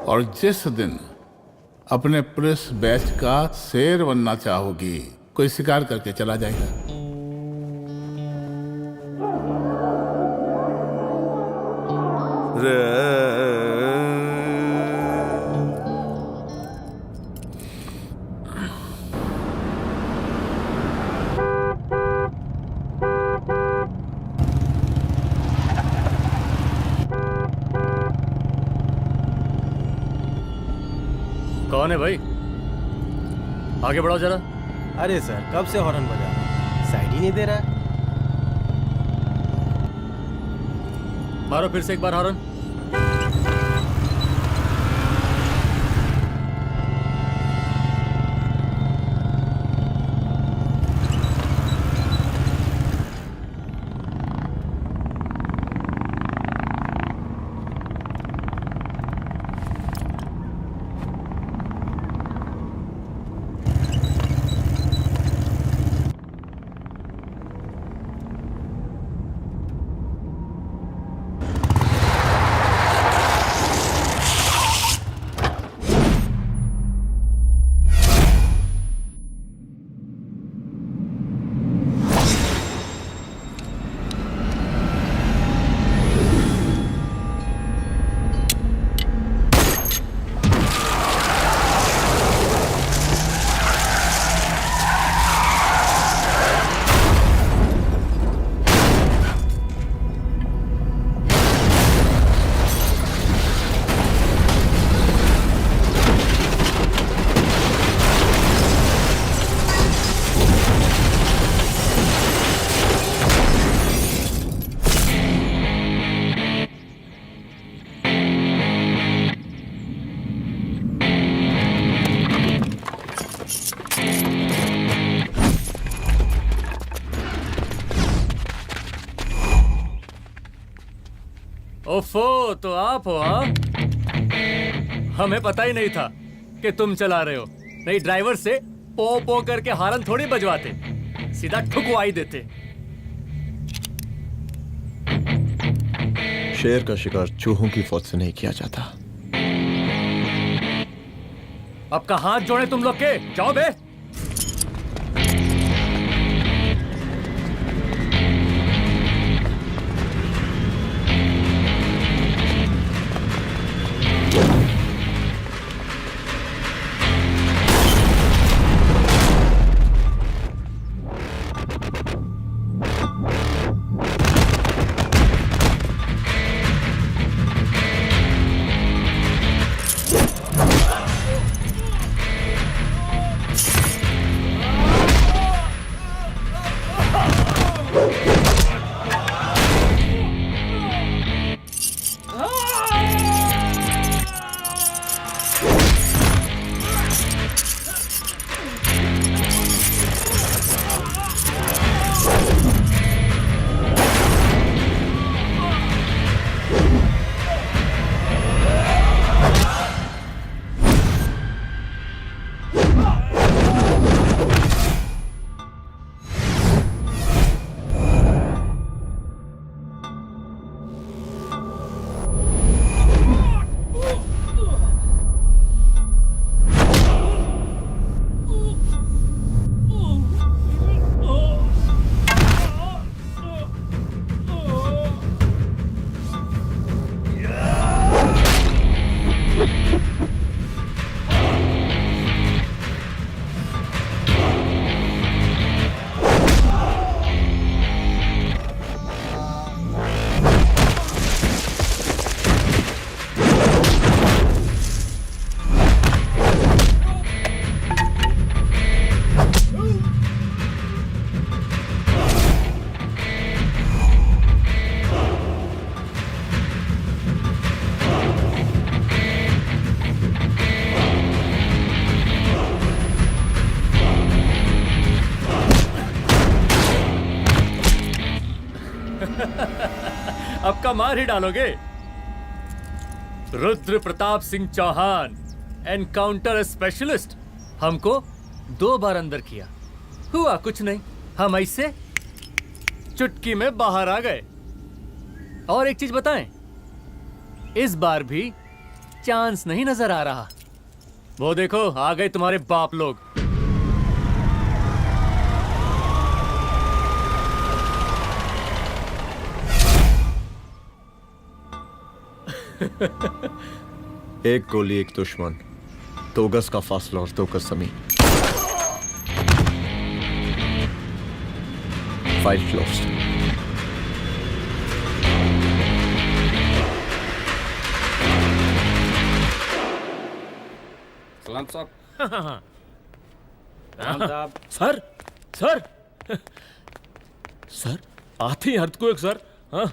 और जिस दिन अपने पुलिस बैच का शेर बनना चाहोगी, कोई शिकार करके चला जाएगा। कौन है भाई? आगे बढ़ाओ जरा। अरे सर, कब से हॉर्न बजा रहा है, साइड ही नहीं दे रहा है। मारो फिर से एक बार हॉर्न। ओफो, तो आप हो? हाँ, हमें पता ही नहीं था कि तुम चला रहे हो। नहीं, ड्राइवर से पो पो करके हॉर्न थोड़ी बजवाते, सीधा ठुकवाई देते। शेर का शिकार चूहों की फौज से नहीं किया जाता। अब का हाथ जोड़े तुम लोग के, जाओ बे। अब का मार ही डालोगे? रुद्र प्रताप सिंह चौहान, एनकाउंटर स्पेशलिस्ट, हमको 2 बार अंदर किया, हुआ कुछ नहीं। हम ऐसे चुटकी में बाहर आ गए। और एक चीज बताएं, इस बार भी चांस नहीं नजर आ रहा। वो देखो आ गए तुम्हारे बाप लोग। एक गोली एक दुश्मन, 2 गज का फासला और 2 गज जमीन। File closed. सलाम साहब। सर सर सर आते ही अर्थक्वेक सर। हाँ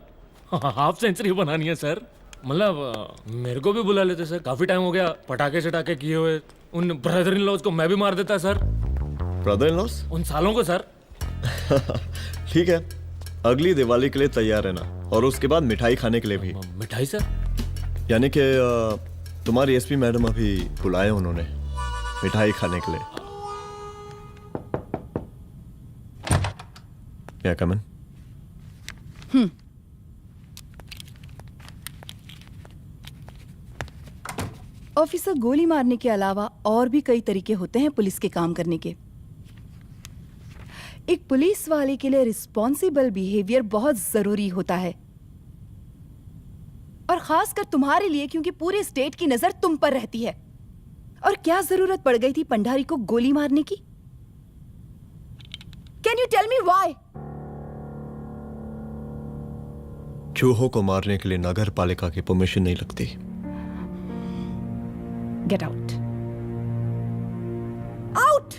हाफ सेंचुरी बनानी है सर। मतलब मेरे को भी बुला लेते सर, काफी टाइम हो गया पटाखे चटाखे किए हुए। उन ब्रदर इन लॉज को मैं भी मार देता सर, ब्रदर इन लॉस? उन सालों को सर। ठीक है, अगली दिवाली के लिए तैयार रहना, और उसके बाद मिठाई खाने के लिए भी। मिठाई सर? यानी कि तुम्हारी एसपी मैडम अभी बुलाए उन्होंने मिठाई खाने के लिए। या कमन। ऑफिसर, गोली मारने के अलावा और भी कई तरीके होते हैं पुलिस के काम करने के। एक पुलिस वाले के लिए रिस्पॉन्सिबल बिहेवियर बहुत जरूरी होता है, और खासकर तुम्हारे लिए, क्योंकि पूरे स्टेट की नजर तुम पर रहती है। और क्या जरूरत पड़ गई थी पंडारी को गोली मारने की? Can you tell me why? चूहों को मारने के लिए नगर पालिका की परमिशन नहीं लगती। Get out. Out!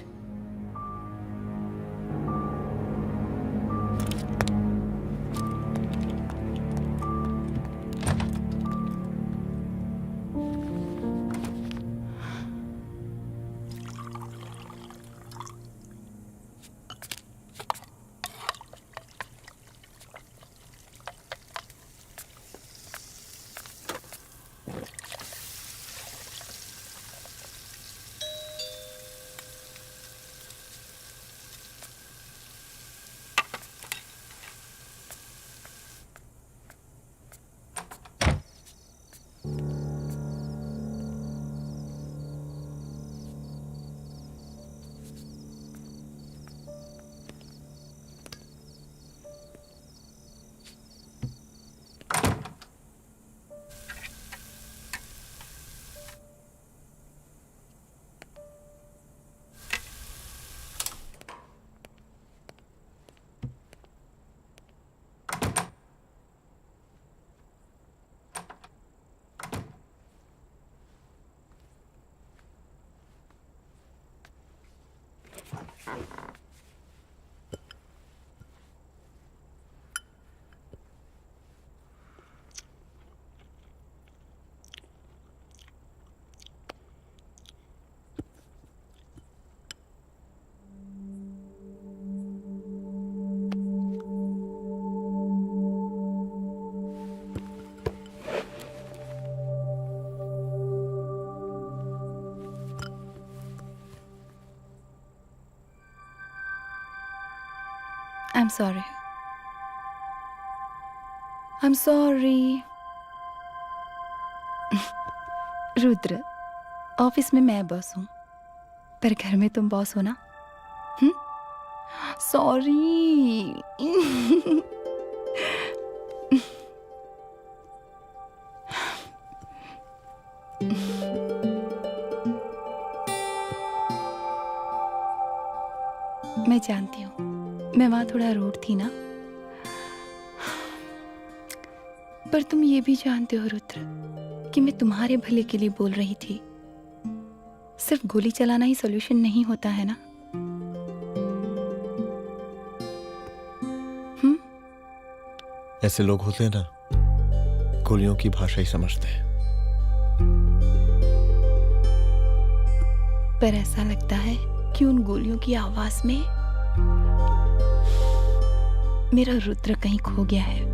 I'm sorry. I'm sorry. Rudra, office में मैं बॉस हूँ, पर घर में तुम बॉस हो ना? सॉरी। मैं जानती हूँ, मैं वहां थोड़ा रूड थी ना, पर तुम ये भी जानते हो रुद्र कि मैं तुम्हारे भले के लिए बोल रही थी। सिर्फ गोली चलाना ही सॉल्यूशन नहीं होता है ना। ऐसे लोग होते हैं ना, गोलियों की भाषा ही समझते हैं। पर ऐसा लगता है कि उन गोलियों की आवाज में मेरा रुद्र कहीं खो गया है।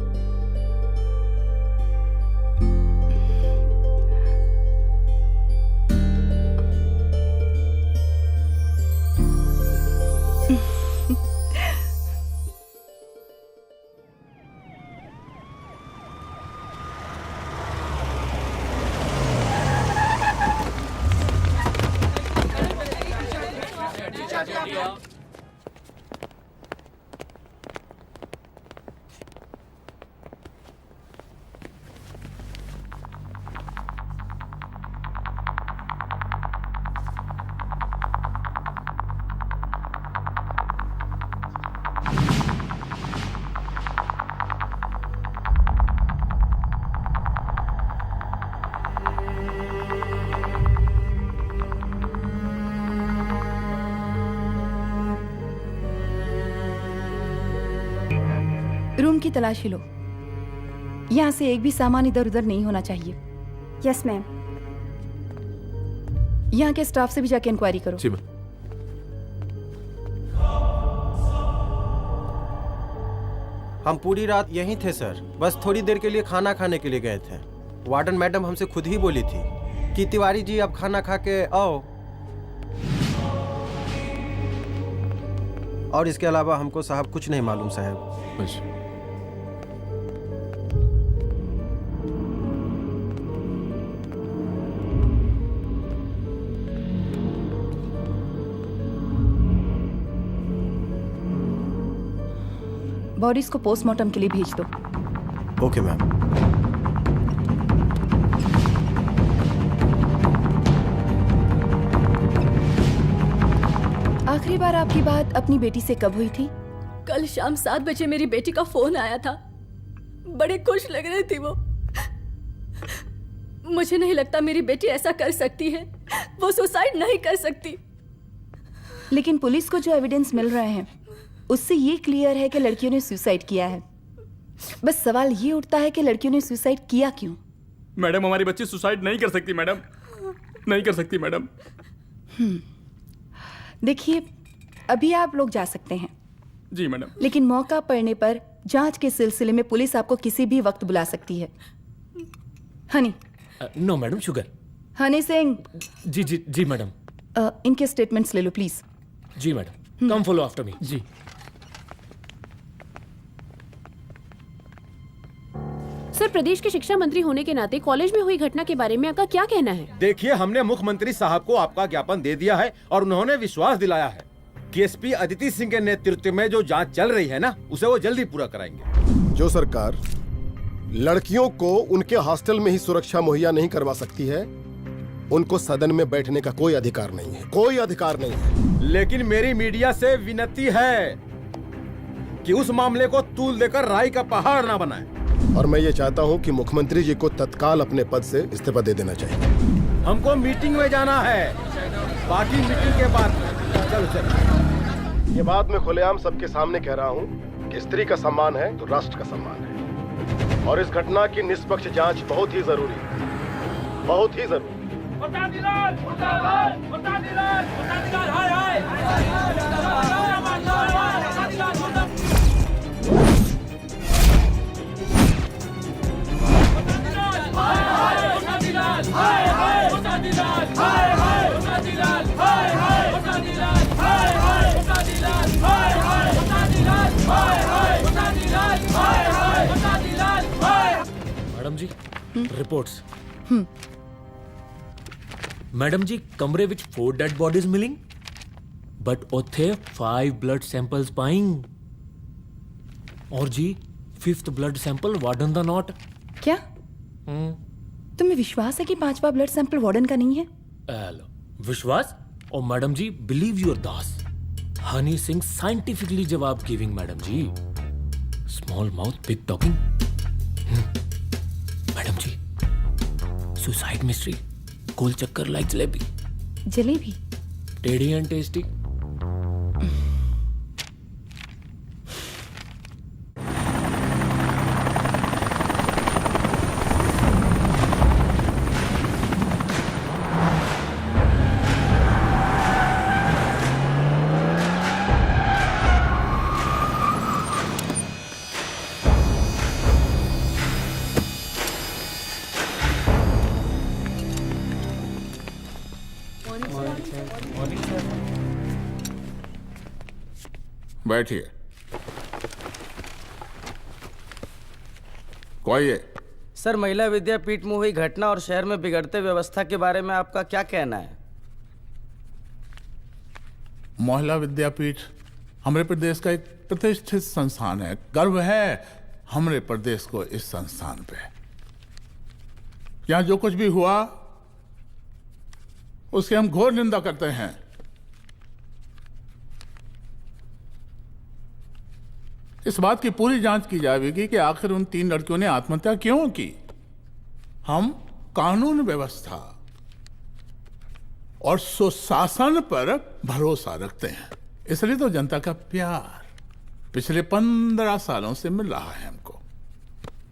रूम की तलाशी लो। यहाँ से एक भी सामान इधर उधर नहीं होना चाहिए। Yes ma'am. यहाँ के स्टाफ से भी जाके इंक्वायरी करो। जी मैम। हम पूरी रात यहीं थे सर, बस थोड़ी देर के लिए खाना खाने के लिए गए थे। वार्डन मैडम हमसे खुद ही बोली थी कि तिवारी जी आप खाना खा के आओ, और इसके अलावा हमको साहब कुछ नहीं मालूम साहब। अच्छा। बॉडीज को पोस्टमार्टम के लिए भेज दो। Okay ma'am. आखिरी बार आपकी बात अपनी बेटी से कब हुई थी? कल शाम 7 बजे मेरी बेटी का फोन आया था। बड़ी खुश लग रही थी वो। मुझे नहीं लगता मेरी बेटी ऐसा कर सकती है। वो सुसाइड नहीं कर सकती। लेकिन पुलिस को जो एविडेंस मिल रहे हैं उससे ये क्लियर है कि लड़कियों ने सुसाइड किया है। बस सवाल ये उठता है कि लड़कियों ने सुसाइड किया क्यों? मैडम हमारी बच्ची सुसाइड नहीं कर सकती मैडम, नहीं कर सकती मैडम। देखिए, अभी आप लोग जा सकते हैं। जी मैडम। लेकिन मौका पड़ने पर जांच के सिलसिले में पुलिस आपको किसी भी वक्त बुला सकती है। Honey. No madam, sugar. Honey Singh. जी जी जी मैडम। इनके स्टेटमेंट्स ले लो प्लीज। जी madam, come follow after me. जी। सर, प्रदेश के शिक्षा मंत्री होने के नाते कॉलेज में हुई घटना के बारे में आपका क्या कहना है? देखिए, हमने मुख्यमंत्री साहब को आपका ज्ञापन दे दिया है और उन्होंने विश्वास दिलाया है कि एसपी अदिति सिंह के नेतृत्व में जो जांच चल रही है ना, उसे वो जल्दी पूरा कराएंगे। जो सरकार लड़कियों को उनके हॉस्टल में ही सुरक्षा मुहैया नहीं करवा सकती है, उनको सदन में बैठने का कोई अधिकार नहीं है, कोई अधिकार नहीं है। लेकिन मेरी मीडिया से विनती है कि उस मामले को तूल देकर राई का पहाड़ ना बनाए। और मैं ये चाहता हूँ कि मुख्यमंत्री जी को तत्काल अपने पद से इस्तीफा दे देना चाहिए। हमको मीटिंग में जाना है, बाकी मीटिंग के बाद। चलो चलो। ये बात मैं खुलेआम सबके सामने कह रहा हूँ कि स्त्री का सम्मान है तो राष्ट्र का सम्मान है, और इस घटना की निष्पक्ष जांच बहुत ही जरूरी है, बहुत ही जरूरी। मैडम जी, रिपोर्ट्स। मैडम जी, कमरे विच 4 डेड बॉडीज मिलिंग, बट उथे 5 ब्लड सैंपल्स पाइंग। और जी 5th ब्लड सैंपल वार्डन दा नॉट। क्या तुम्हें विश्वास है कि 5वां ब्लड सैंपल वार्डन का नहीं है? विश्वास? और मैडम जी, बिलीव योर दास, हनी सिंह साइंटिफिकली जवाब गिविंग। मैडम जी, small mouth big talking. Madam जी, सुसाइड मिस्ट्री, गोल चक्कर लाइक जलेबी। जलेबी? टेढ़ी एंड टेस्टी। बैठिए। कोई है? सर, महिला विद्यापीठ में हुई घटना और शहर में बिगड़ते व्यवस्था के बारे में आपका क्या कहना है? महिला विद्यापीठ हमारे प्रदेश का एक प्रतिष्ठित संस्थान है। गर्व है हमारे प्रदेश को इस संस्थान पे। यहाँ जो कुछ भी हुआ उसकी हम घोर निंदा करते हैं। इस बात की पूरी जांच की जाएगी कि आखिर उन 3 लड़कियों ने आत्महत्या क्यों की। हम कानून व्यवस्था और सुशासन पर भरोसा रखते हैं, इसलिए तो जनता का प्यार पिछले 15 सालों से मिल रहा है हमको।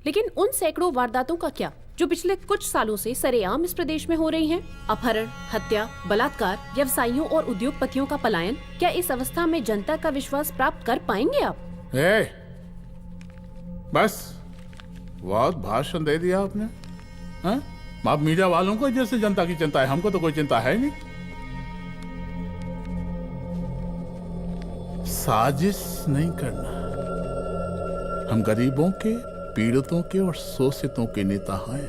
लेकिन उन सैकड़ों वारदातों का क्या जो पिछले कुछ सालों से सरेआम इस प्रदेश में हो रही हैं? अपहरण, हत्या, बलात्कार, व्यवसायियों और उद्योगपतियों का पलायन। क्या इस अवस्था में जनता का विश्वास प्राप्त कर पाएंगे आप? बस बहुत भाषण दे दिया आपने। हाँ? आप मीडिया वालों को जैसे जनता की चिंता है, हमको तो कोई चिंता है नहीं। साजिश नहीं करना। हम गरीबों के, पीड़ितों के और शोषितों के नेता हैं।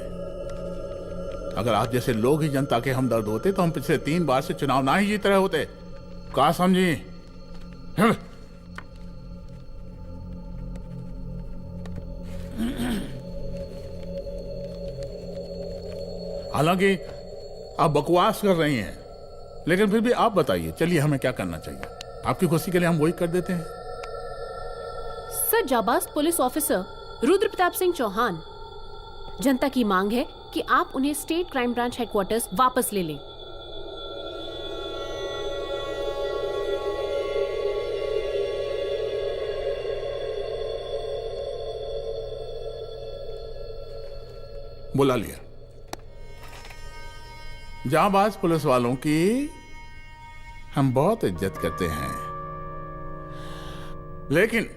अगर आप जैसे लोग ही जनता के हमदर्द होते तो हम पिछले 3 बार से चुनाव ना ही जीत रहे होते। क्या समझी? हालांकि आप बकवास कर रही हैं, लेकिन फिर भी आप बताइए, चलिए हमें क्या करना चाहिए? आपकी खुशी के लिए हम वही कर देते हैं। सर, जाबाज पुलिस ऑफिसर रुद्र प्रताप सिंह चौहान, जनता की मांग है कि आप उन्हें स्टेट क्राइम ब्रांच हेडक्वार्टर्स वापस ले लें। बुला लिया। जाबाज पुलिस वालों की हम बहुत इज्जत करते हैं, लेकिन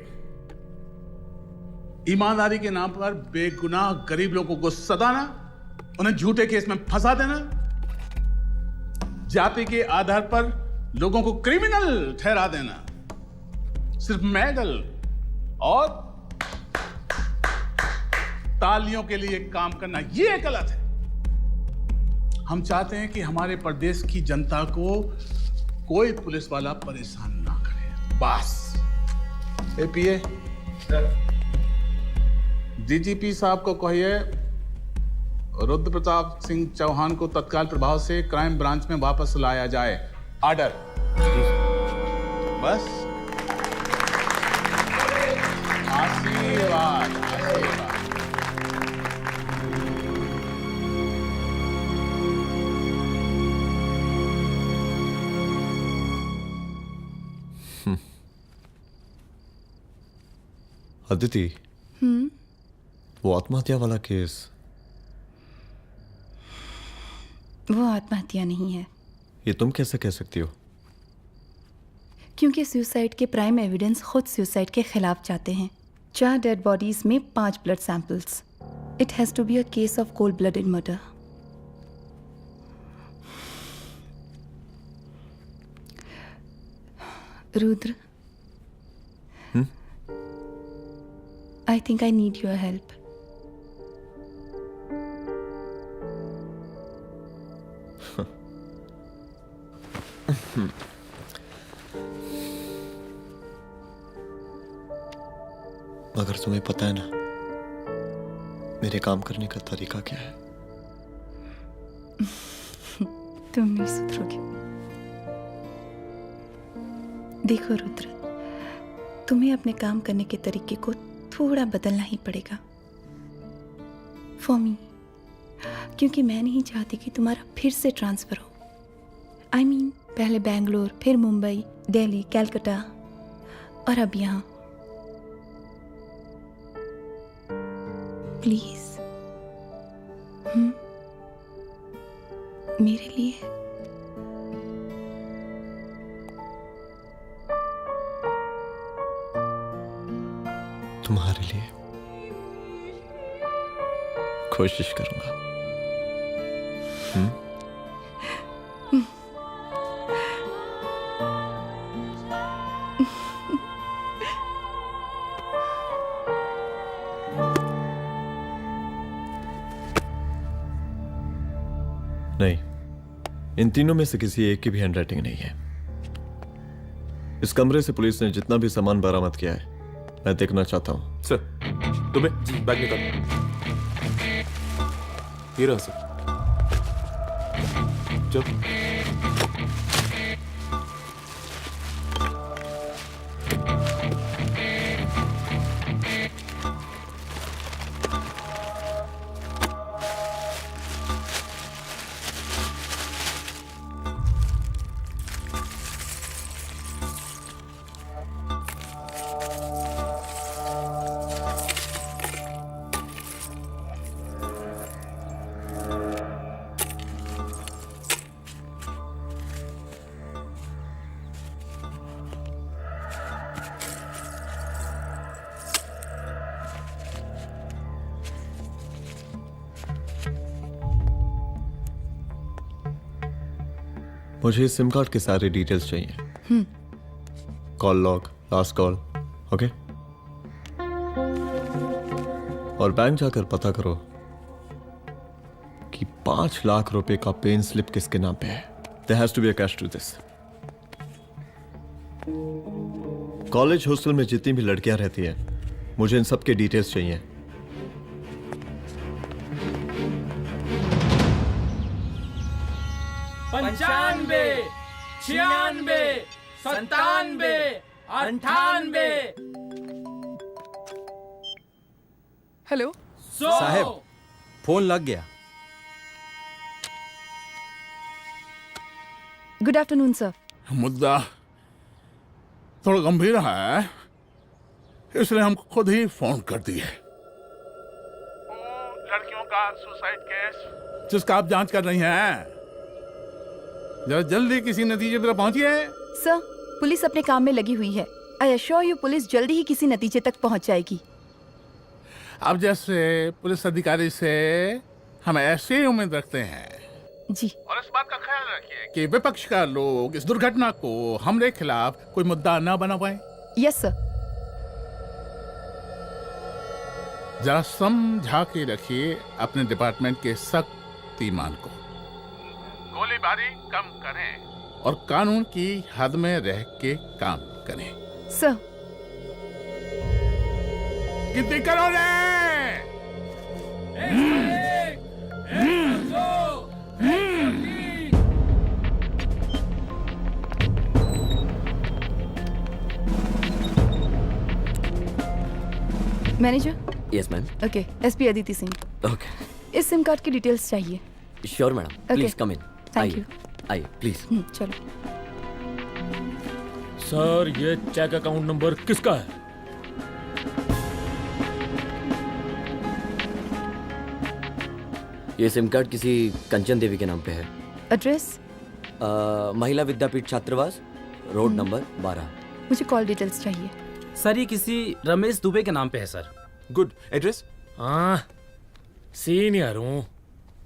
ईमानदारी के नाम पर बेगुनाह गरीब लोगों को सताना, उन्हें झूठे केस में फंसा देना, जाति के आधार पर लोगों को क्रिमिनल ठहरा देना, सिर्फ मैडल और तालियों के लिए काम करना, यह गलत है। हम चाहते हैं कि हमारे प्रदेश की जनता को कोई पुलिस वाला परेशान ना करे, बस। एपीए डीजीपी साहब को कहिए रुद्र प्रताप सिंह चौहान को तत्काल प्रभाव से क्राइम ब्रांच में वापस लाया जाए। ऑर्डर। बस। आशीर्वाद, आशीर्वाद। अदिति, वो आत्महत्या वाला केस, वो आत्महत्या नहीं है। ये तुम कैसे कह सकती हो? क्योंकि सुसाइड के प्राइम एविडेंस खुद सुसाइड के खिलाफ जाते हैं। 4 डेड बॉडीज में 5 blood samples. It has to be a case of cold blooded murder. Rudra, I think I need your help. मगर तुम्हें पता है ना मेरे काम करने का तरीका क्या है? तुम नहीं सुधरोगे। देखो रुद्र, तुम्हें अपने काम करने के तरीके को थोड़ा बदलना ही पड़ेगा फॉर मी, क्योंकि मैं नहीं चाहती कि तुम्हारा फिर से ट्रांसफर हो। I mean, पहले बेंगलोर, फिर मुंबई, दिल्ली, कलकत्ता और अब यहाँ। प्लीज मेरे लिए। तुम्हारे लिए कोशिश करूंगा। नहीं, इन तीनों में से किसी एक की भी हैंडराइटिंग नहीं है। इस कमरे से पुलिस ने जितना भी सामान बरामद किया है मैं देखना चाहता हूं। सर, तुम्हें जी बैग निकाल। ये रहा सर। चल। मुझे इस सिम कार्ड के सारे डिटेल्स चाहिए। Call log, last call, okay? और बैंक जाकर पता करो कि 5 लाख रुपए का पेन स्लिप किसके नाम पे है। There has to be a cash to this. College hostel में जितनी भी लड़कियां रहती हैं, मुझे इन सब के डिटेल्स चाहिए। पंचानवे, 96, 97, 98, हेलो साहब फोन लग गया। Good afternoon sir. मुद्दा थोड़ा गंभीर है, इसलिए हम खुद ही फोन कर दिए। लड़कियों का सुसाइड केस जिसका आप जांच कर रही हैं, जरा जल्दी किसी नतीजे पर पहुंचिए। सर, पुलिस अपने काम में लगी हुई है। आई अश्योर यू पुलिस जल्दी ही किसी नतीजे तक पहुंच जाएगी। अब जैसे पुलिस अधिकारी से हम ऐसे ही उम्मीद रखते हैं जी। और इस बात का ख्याल रखिए कि विपक्ष का लोग इस दुर्घटना को हमरे खिलाफ कोई मुद्दा न बना पाए। Yes sir. जरा समझा के रखिए अपने डिपार्टमेंट के शक्तिमान को। गोलीबारी कम करें और कानून की हद में रह के काम करें। सर। कितनी करोगे? Manager. Yes ma'am. Okay, SP Aditi Singh. Okay. इस सिम कार्ड की डिटेल्स चाहिए। Sure madam, please come in. Thank you. आइए प्लीज। चलो। सर, ये चेक अकाउंट नंबर किसका है? ये सिम कार्ड किसी कंचन देवी के नाम पे है। एड्रेस? महिला विद्यापीठ छात्रावास, रोड नंबर 12। मुझे कॉल डिटेल्स चाहिए। सर, ये किसी रमेश दुबे के नाम पे है सर। गुड। एड्रेस? हाँ, सीनियर हूँ।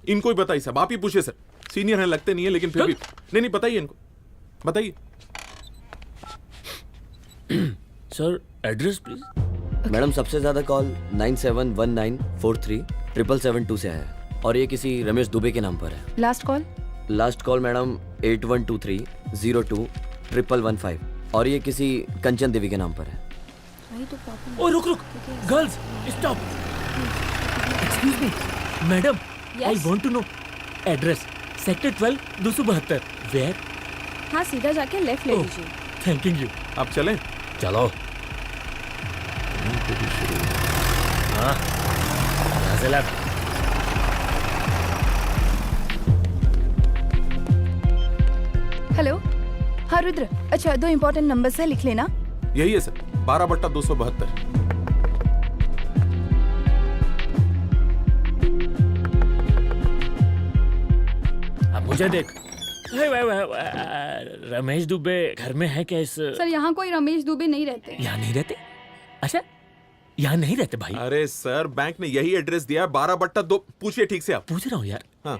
इनको ही बताइए साहब, आप ही पूछिए सर। सीनियर हैं लगते नहीं है, लेकिन फिर भी नहीं बताइए इनको, बताइए। Sir, address please. मैडम, सबसे ज्यादा कॉल 9719437772 से है और ये किसी रमेश दुबे के नाम पर है। Last call? Last call madam 8123021115 और ये किसी कंचन देवी के नाम पर है। ओ रुक, girls stop. Excuse me madam, I want to know address. Sector 12 272 where? हाँ, सीधा जाके लेफ्ट ले लीजिए। Thank you. आप चलें? चलो। हाँ, यहाँ से लेफ्ट। हेलो। हाँ रुद्र, अच्छा 2 इम्पोर्टेंट नंबर्स है, लिख लेना। यही है सर, 12/272। अब मुझे देख। रमेश दुबे घर में है क्या? इस सर, यहाँ कोई रमेश दुबे नहीं रहते। यहाँ नहीं रहते? अच्छा, यहाँ नहीं रहते भाई? अरे सर, बैंक ने यही एड्रेस दिया है, 12/2। पूछिए ठीक से आप। पूछ रहा हूँ यार। हाँ।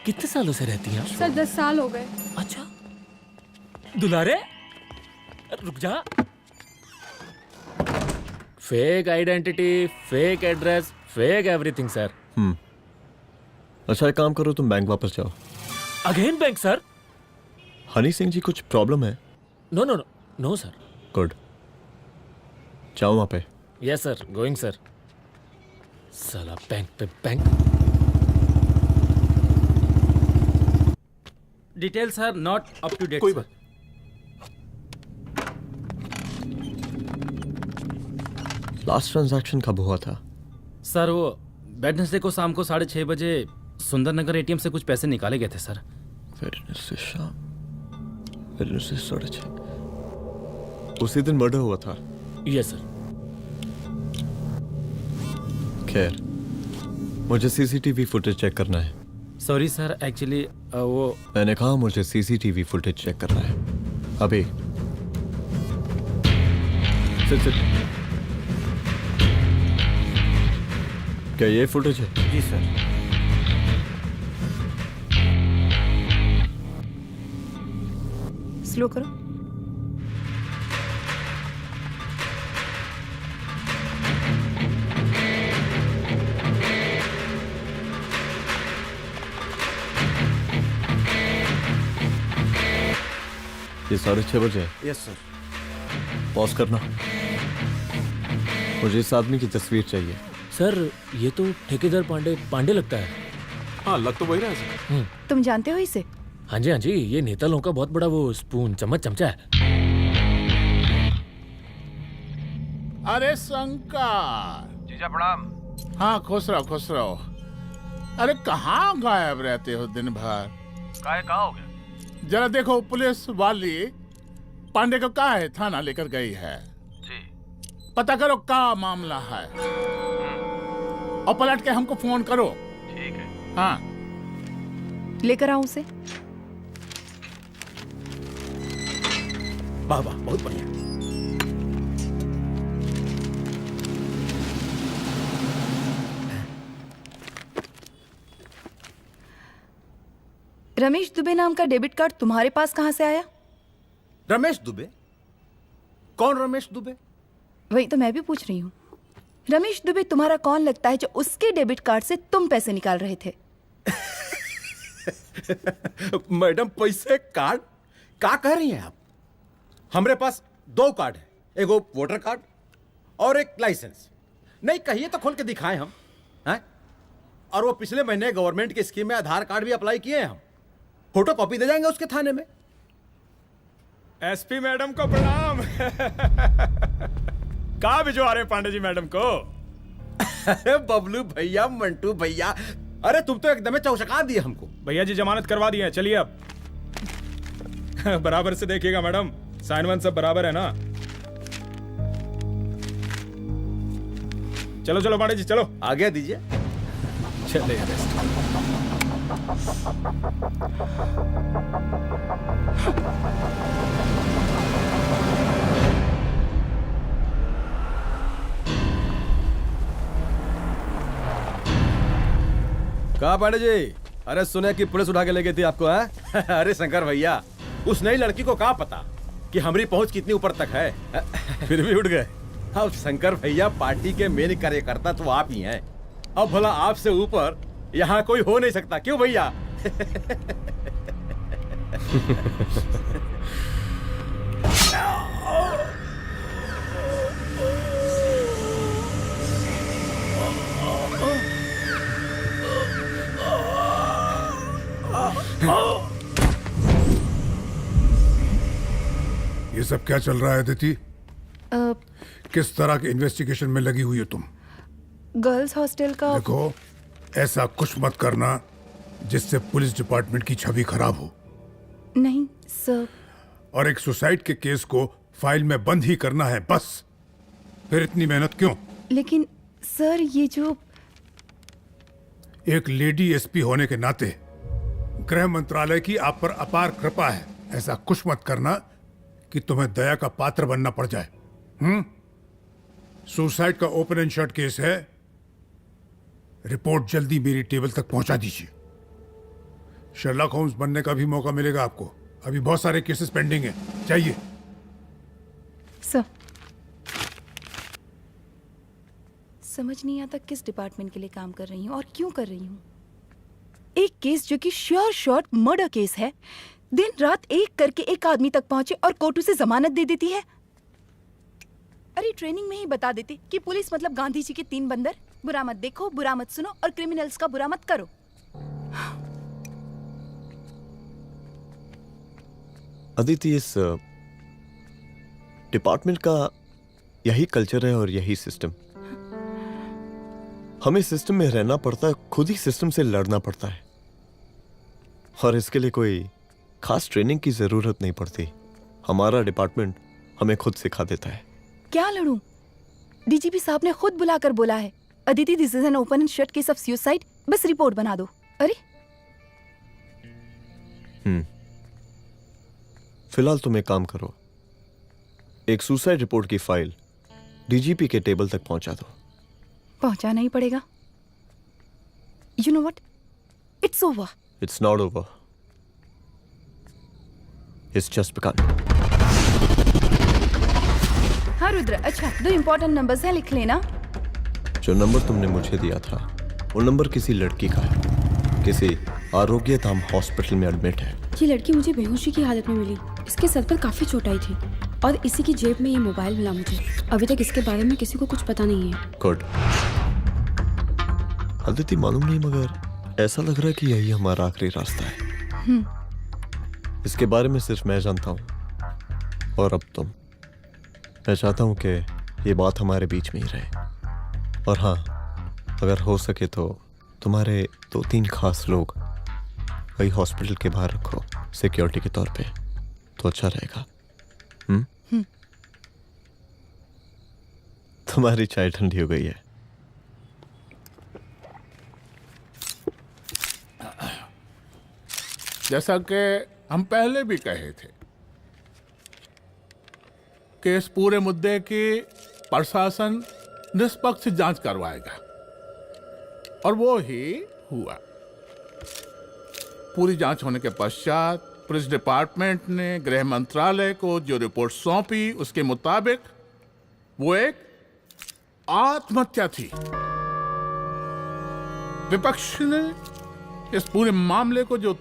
कितने सालों से रहती हैं आप? सर, 10 साल हो गए। अच्छा। दुलारे रुक जा। Fake identity, fake address, fake everything sir. अच्छा, एक काम करो, तुम बैंक वापस जाओ। Again bank sir? Honey Singh ji, कुछ प्रॉब्लम है? No no no no sir. Good, जाओ वहां पे। Yes sir, going sir. साला बैंक पे bank. Detail sir not up to date. कोई बात। लास्ट ट्रांजैक्शन कब हुआ था? सर, वो वेडनेसडे को शाम को 6:30 बजे सुंदरनगर एटीएम से कुछ पैसे निकाले गए थे सर। वेडनेसडे शाम, वेडनेसडे 6:30। उसी दिन मर्डर हुआ था? Yes sir. खैर, मुझे सीसीटीवी फुटेज चेक करना है। सॉरी सर, एक्चुअली वो मैंने कहा मुझे सीसीटीवी फुटेज चेक करना है अभी। सिट। क्या ये फुटेज है? जी सर। स्लो करो। ये 6:30 बजे है। Yes sir. पॉज करना। मुझे इस आदमी की तस्वीर चाहिए। सर ये तो ठेकेदार पांडे लगता है। हाँ लग तो वही रहा है सर। तुम जानते हो इसे? हाँ जी, ये नेता लोगों का बहुत बड़ा वो स्पून चमचा है। अरे शंकर। जीजा प्रणाम। हाँ खुश रहो। अरे कहाँ गायब रहते हो दिन भर? कहाँ हो गया? जरा देखो पुलिस वाली पांडे को कहा है थाना लेकर गई है। जी। पता करो क्या मामला है और पलट के हमको फोन करो। ठीक है। हाँ लेकर आओ उसे। वाह वाह, बहुत बढ़िया। रमेश दुबे नाम का डेबिट कार्ड तुम्हारे पास कहां से आया? रमेश दुबे? कौन रमेश दुबे? वही तो मैं भी पूछ रही हूँ। रमेश दुबे तुम्हारा कौन लगता है जो उसके डेबिट कार्ड से तुम पैसे निकाल रहे थे? मैडम पैसे कार्ड क्या कह रही हैं आप? हमारे पास 2 कार्ड है, एक वो वोटर कार्ड और एक लाइसेंस। नहीं कहिए तो खोल के दिखाएं हम हैं? और वो पिछले महीने गवर्नमेंट की स्कीम में आधार कार्ड भी अप्लाई किए हैं हम। फोटो कॉपी दे जाएंगे उसके थाने में। एसपी मैडम को प्रणाम। कहाँ भिजवा रहे पांडे जी मैडम को? अरे बबलू भैया, मंटू भैया, अरे तुम तो एकदम चौचका दिए हमको। भैया जी जमानत करवा दिए हैं, चलिए अब। बराबर से देखिएगा मैडम, साइन वन सब बराबर है ना? चलो पांडे जी चलो आगे दीजिए। चले कहा पांडे जी? अरे सुने कि पुलिस उठा के ले गई थी आपको है? अरे शंकर भैया, उस नई लड़की को क्या पता कि हमारी पहुंच कितनी ऊपर तक है। फिर भी उठ गए। अब शंकर भैया पार्टी के मेन कार्यकर्ता तो आप ही हैं। अब भला आपसे ऊपर यहाँ कोई हो नहीं सकता, क्यों भैया? ये सब क्या चल रहा है अदिति? किस तरह के इन्वेस्टिगेशन में लगी हुई हो तुम? गर्ल्स हॉस्टल का। देखो, ऐसा कुछ मत करना जिससे पुलिस डिपार्टमेंट की छवि खराब हो। नहीं सर। और एक सुसाइड के केस को फाइल में बंद ही करना है बस। फिर इतनी मेहनत क्यों? लेकिन सर ये जो एक लेडी एसपी होने के नाते गृह मंत्रालय की आप पर अपार कृपा है। ऐसा कुछ मत करना कि तुम्हें दया का पात्र बनना पड़ जाए। सुसाइड का ओपन एंड शट केस है। रिपोर्ट जल्दी मेरी टेबल तक पहुंचा दीजिए। शर्लॉक होम्स बनने का भी मौका मिलेगा आपको। अभी बहुत सारे केसेस पेंडिंग हैं। चाहिए सर। समझ नहीं आता किस डिपार्टमेंट के लिए काम कर रही हूँ और क्यों कर रही हूँ। एक केस जो कि श्योर शॉट मर्डर केस है, दिन रात एक करके एक आदमी तक पहुंचे और कोर्ट उसे जमानत दे देती है। अरे ट्रेनिंग में ही बता देती कि पुलिस मतलब गांधी जी के 3 बंदर, बुरा मत देखो, बुरा मत सुनो और क्रिमिनल्स का बुरा मत करो। अदिति, इस डिपार्टमेंट का यही कल्चर है और यही सिस्टम। हमें सिस्टम में रहना पड़ता है, खुद ही सिस्टम से लड़ना पड़ता है। और इसके लिए कोई खास ट्रेनिंग की जरूरत नहीं पड़ती। हमारा डिपार्टमेंट हमें खुद सिखा देता है। क्या लड़ूं? डीजीपी साहब ने खुद बुलाकर बोला है, Aditi this is an open and shut case of suicide, बस रिपोर्ट बना दो। अरे फिलहाल तुम एक काम करो, एक सुसाइड रिपोर्ट की फाइल डीजीपी के टेबल तक पहुंचा दो। पहुंचाना ही पड़ेगा। You know what, it's over. It's not over. Is just began. हाँ रुद्र, अच्छा 2 इम्पोर्टेंट नंबर्स हैं, लिख लेना। जो नंबर तुमने मुझे दिया था वो नंबर किसी लड़की का है, किसी आरोग्य धाम हॉस्पिटल में एडमिट है। ये लड़की मुझे बेहोशी की हालत में मिली। इसके सर पर काफी चोट आई थी और इसी की जेब में ये मोबाइल मिला मुझे। अभी तक इसके बारे में किसी को कुछ पता नहीं है। गुड। अदिति मालूम नहीं, मगर ऐसा लग रहा है कि यही हमारा आखिरी रास्ता है। इसके बारे में सिर्फ मैं जानता हूँ और अब तुम। मैं चाहता हूँ कि ये बात हमारे बीच में ही रहे। और हाँ, अगर हो सके तो तुम्हारे 2-3 खास लोग वही हॉस्पिटल के बाहर रखो सिक्योरिटी के तौर पे, तो अच्छा रहेगा। तुम्हारी चाय ठंडी हो गई है। जैसा कि हम पहले भी कहे थे कि इस पूरे मुद्दे की प्रशासन निष्पक्ष जांच करवाएगा, और वो ही हुआ। पूरी जांच होने के पश्चात पुलिस डिपार्टमेंट ने गृह मंत्रालय को जो रिपोर्ट सौंपी उसके मुताबिक वो एक आत्महत्या थी। विपक्ष ने इस पूरे मामले को जो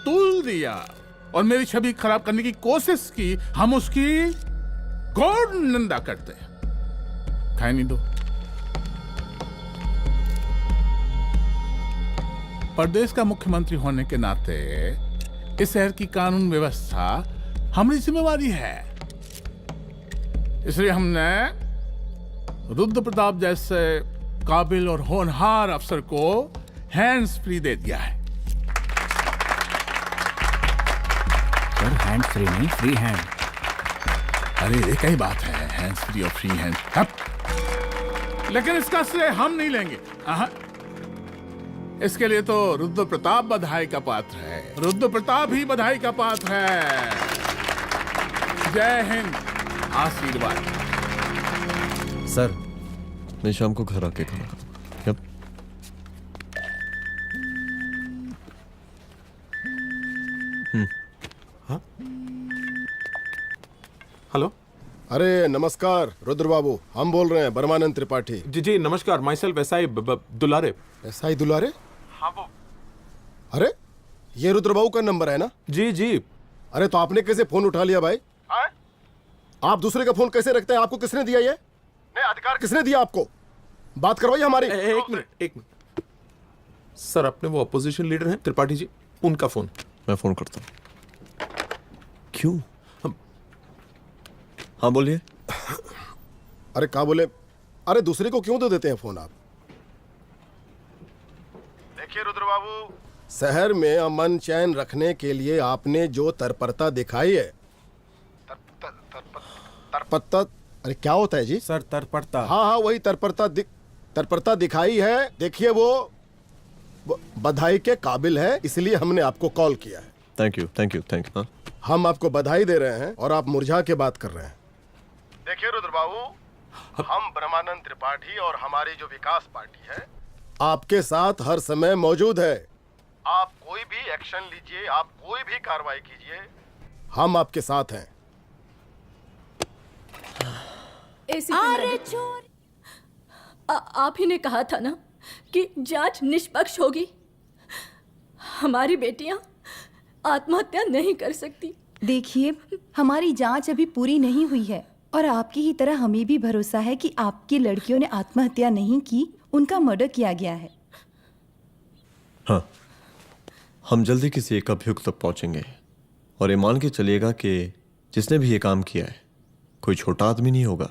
तुल दिया और मेरी छवि खराब करने की कोशिश की, हम उसकी घोर निंदा करते हैं। खाए नहीं दो। प्रदेश का मुख्यमंत्री होने के नाते इस शहर की कानून व्यवस्था हमारी जिम्मेवारी है। इसलिए हमने रुद्र प्रताप जैसे काबिल और होनहार अफसर को हैंड्स फ्री दे दिया है। सर हैंड्स फ्री नहीं, फ्री हैंड। अरे एक ही बात है, हैंड्स फ्री और फ्री हैंड। लेकिन इसका श्रेय हम नहीं लेंगे। इसके लिए तो रुद्र प्रताप बधाई का पात्र है। रुद्र प्रताप ही बधाई का पात्र है। जय हिंद। आशीर्वाद। सर मैं शाम को घर आके खाना खाऊंगा। यप। हाँ? हेलो। अरे नमस्कार रुद्र बाबू, हम बोल रहे हैं ब्रह्मानंद त्रिपाठी। जी जी नमस्कार। My self SI Dulare. SI दुलारे? हाँ वो। अरे ये रुद्र बाबू का नंबर है ना? जी जी। अरे तो आपने कैसे फोन उठा लिया भाई? आप दूसरे का फोन कैसे रखते हैं? आपको किसने दिया ये? नहीं, अधिकार किसने दिया आपको? बात करवाइए हमारी। एक मिनट। सर अपने वो अपोजिशन लीडर हैं त्रिपाठी जी, उनका फोन। मैं फोन करता हूँ। क्यों? हाँ बोलिए। अरे क्या बोले? अरे दूसरे को क्यों दे देते हैं फोन आप? देखिए रुद्र बाबू, शहर में अमन चैन रखने के लिए आपने जो तत्परता दिखाई है। तत्परता? अरे क्या होता है जी? सर तत्परता। हाँ वही तत्परता दिखाई है। देखिए वो बधाई के काबिल है, इसलिए हमने आपको कॉल किया है। Thank you. हम आपको बधाई दे रहे हैं और आप मुरझा के बात कर रहे हैं। देखिए रुद्र बाबू, हम ब्रह्मानंद त्रिपाठी और हमारी जो विकास पार्टी है आपके साथ हर समय मौजूद है। आप कोई भी एक्शन लीजिए, आप कोई भी कार्रवाई कीजिए, हम आपके साथ हैं। अरे चोर, आप ही ने कहा था ना कि जांच निष्पक्ष होगी। हमारी बेटियां आत्महत्या नहीं कर सकती। देखिए, हमारी जांच अभी पूरी नहीं हुई है और आपकी ही तरह हमें भी भरोसा है कि आपकी लड़कियों ने आत्महत्या नहीं की, उनका मर्डर किया गया है। हाँ, हम जल्दी किसी एक अभियुक्त तक पहुंचेंगे और ये मान के चलिएगा कि जिसने भी ये काम किया है कोई छोटा आदमी नहीं होगा,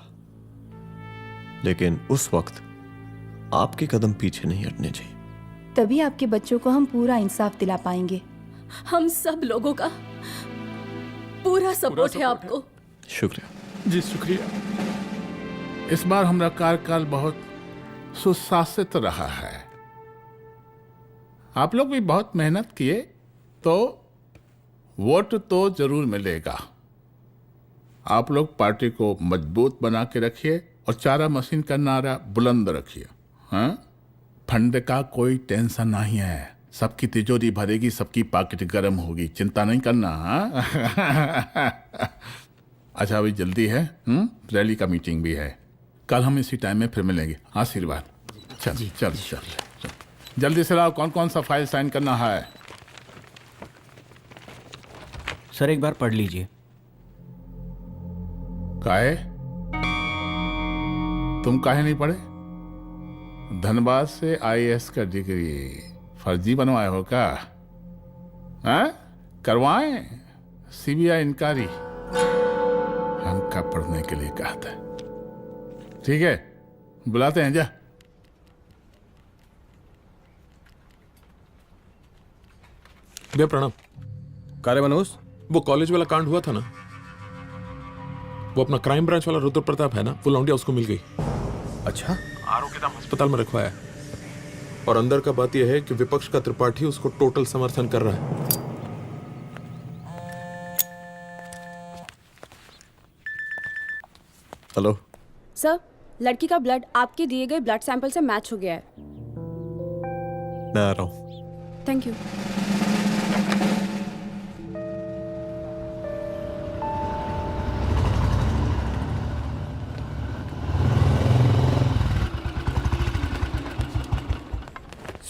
लेकिन उस वक्त आपके कदम पीछे नहीं हटने चाहिए। तभी आपके बच्चों को हम पूरा इंसाफ दिला पाएंगे। हम सब लोगों का पूरा सपोर्ट है आपको। शुक्रिया जी, शुक्रिया। इस बार हमारा कार्यकाल बहुत सुशासित रहा है। आप लोग भी बहुत मेहनत किए, तो वोट तो जरूर मिलेगा। आप लोग पार्टी को मजबूत बना के रखिए और चारा मशीन का नारा बुलंद रखिए। हाँ, फंड का कोई टेंशन नहीं है, सबकी तिजोरी भरेगी, सबकी पॉकेट गर्म होगी, चिंता नहीं करना। हाँ? अच्छा अभी जल्दी है, रैली का मीटिंग भी है, कल हम इसी टाइम में फिर मिलेंगे। आशीर्वाद। चल चल चल चल जल्दी से लाओ, कौन कौन सा फाइल साइन करना है। सर एक बार पढ़ लीजिए। काहे? तुम काहे नहीं पढ़े? धनबाद से आईएएस का डिग्री फर्जी बनवाए हो क्या? हाँ? करवाएं सीबीआई इंक्वायरी। हमका पढ़ने के लिए कहा था। ठीक है, बुलाते हैं जा। भैया प्रणाम। कार्य मनोज, वो कॉलेज वाला कांड हुआ था ना, वो अपना क्राइम ब्रांच वाला रुद्र प्रताप है ना, वो लौंडिया उसको मिल गई। अच्छा? आरोपी का अस्पताल में रखवाया है, और अंदर का बात यह है कि विपक्ष का त्रिपाठी उसको टोटल समर्थन कर रहा है। हेलो सर, लड़की का ब्लड आपके दिए गए ब्लड सैंपल से मैच हो गया है। मैं आ रहा हूँ। Thank you.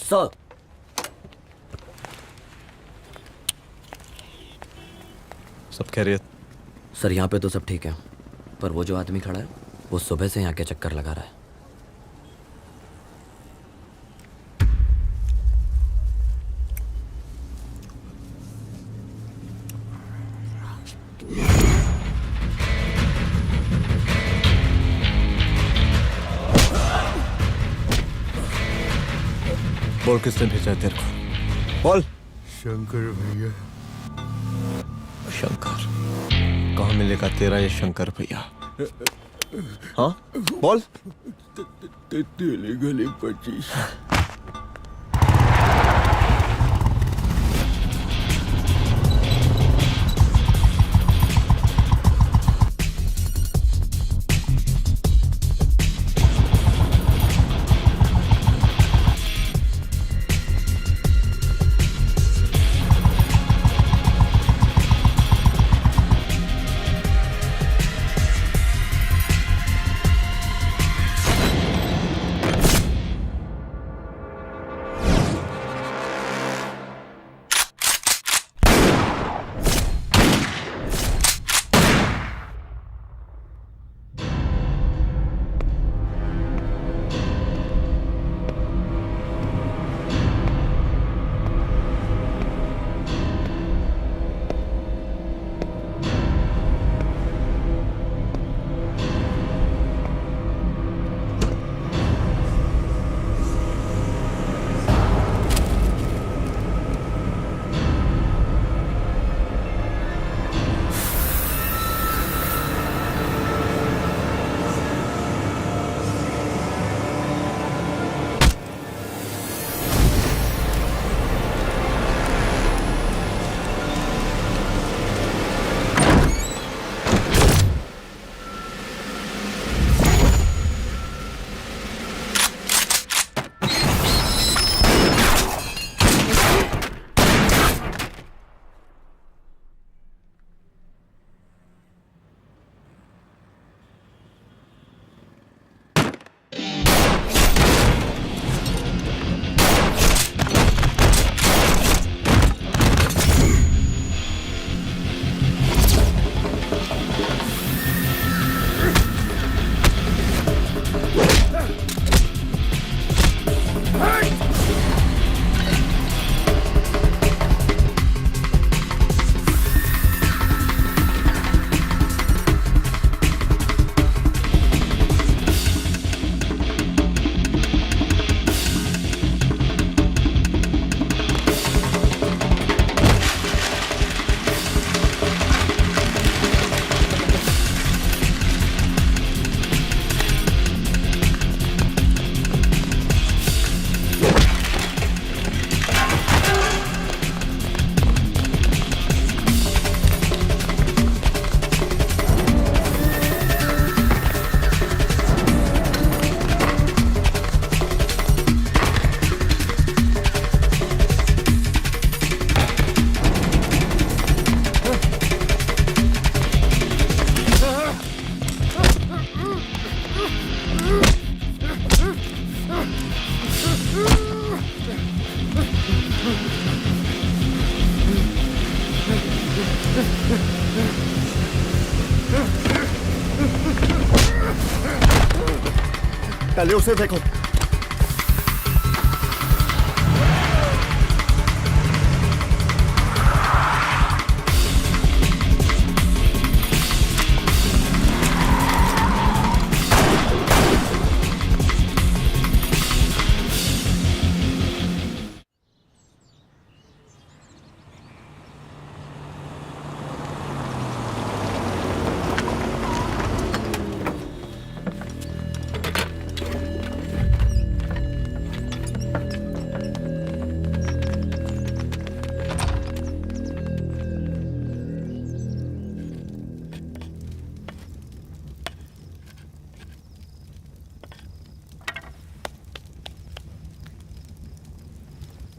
सर, सब खैरियत? सर यहाँ पे तो सब ठीक है, पर वो जो आदमी खड़ा है वो सुबह से यहाँ के चक्कर लगा रहा है। बोल किसने भेजा है तेरे को? बोल। शंकर भैया। शंकर? कहाँ मिलेगा तेरा ये शंकर भैया? हाँ बोल। गली 25। पहले उसे देखो।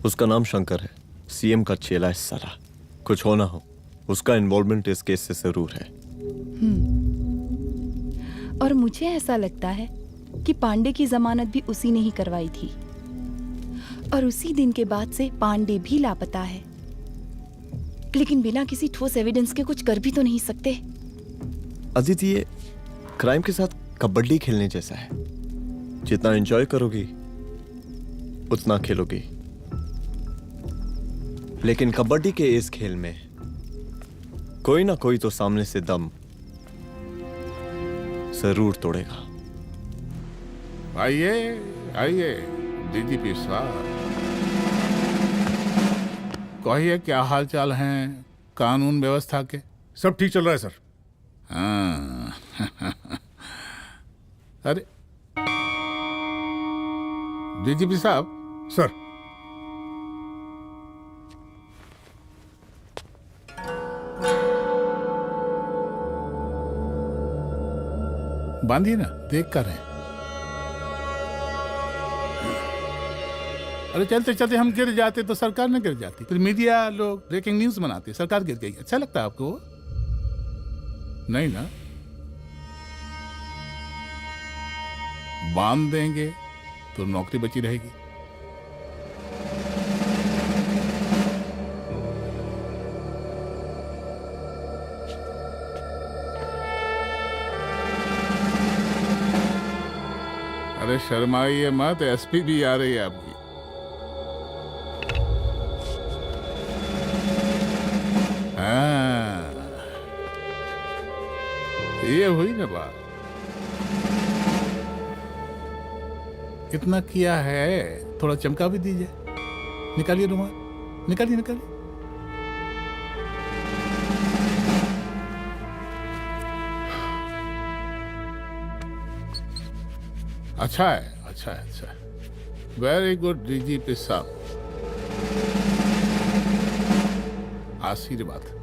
उसका नाम शंकर है, सीएम का चेला है साला। कुछ हो ना हो, उसका इन्वॉल्वमेंट इस केस से जरूर है। और मुझे ऐसा लगता है कि पांडे की जमानत भी उसी ने ही करवाई थी, और उसी दिन के बाद से पांडे भी लापता है। लेकिन बिना किसी ठोस एविडेंस के कुछ कर भी तो नहीं सकते। अदिति, ये क्राइम के साथ कबड्डी खेलने जैसा है। जितना एंजॉय करोगी उतना खेलोगी, लेकिन कबड्डी के इस खेल में कोई ना कोई तो सामने से दम जरूर तोड़ेगा। आइए आइए डीजीपी साहब, कहिए क्या हाल चाल हैं कानून व्यवस्था के? सब ठीक चल रहा है सर। हाँ अरे डीजीपी साहब। सर, बांधिए ना, देख कर है। अरे चलते चलते हम गिर जाते तो सरकार न गिर जाती, फिर मीडिया लोग ब्रेकिंग न्यूज बनाते, सरकार गिर गई। अच्छा लगता है आपको? नहीं ना? बांध देंगे तो नौकरी बची रहेगी। अरे शर्माइए मत, एसपी भी आ रही है आपकी। हाँ, ये हुई ना बात। इतना किया है, थोड़ा चमका भी दीजिए। निकालिए रुमाल, निकालिए निकालिए। अच्छा है, अच्छा है, अच्छा है। वेरी गुड डीजीपी साहब, आशीर्वाद।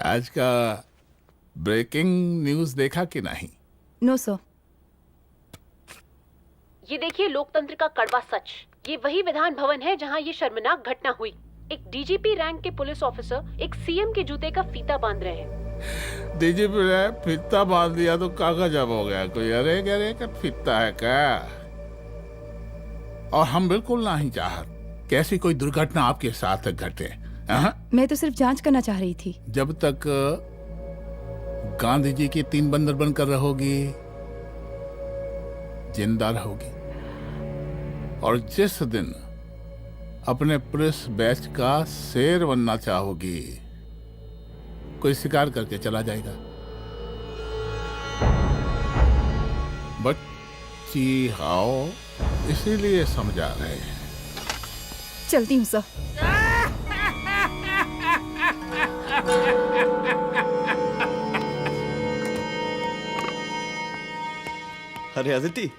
आज का ब्रेकिंग न्यूज देखा कि नहीं? No sir. ये देखिए लोकतंत्र का कड़वा सच। ये वही विधान भवन है जहां ये शर्मनाक घटना हुई। एक डीजीपी रैंक के पुलिस ऑफिसर एक सीएम के जूते का फीता बांध रहे हैं। डीजीपी ने फीता बांध दिया तो कागज अब हो गया कोई? अरे अरे का फीता है क्या? और हम बिल्कुल नहीं चाहते कि ऐसी कोई दुर्घटना आपके साथ घटे। मैं तो सिर्फ जांच करना चाह रही थी। जब तक गांधी जी की 3 बंदर बनकर रहोगी, जिंदा रहोगी। और जिस दिन अपने पुलिस बैच का शेर बनना चाहोगी, कोई शिकार करके चला जाएगा। बच्ची हाओ, इसीलिए समझा रहे हैं। चलती हूँ सर। अरे अदिति,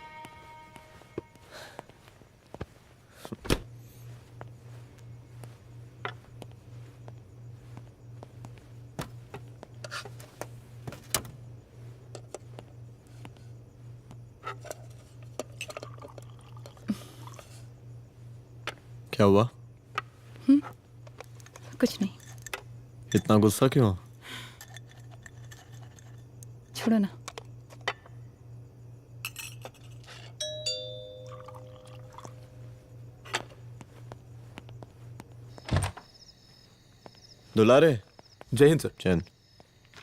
क्या हुआ? कुछ नहीं। इतना गुस्सा क्यों? छोड़ो ना। दुलारे। जय हिंद सर। जय हिंद।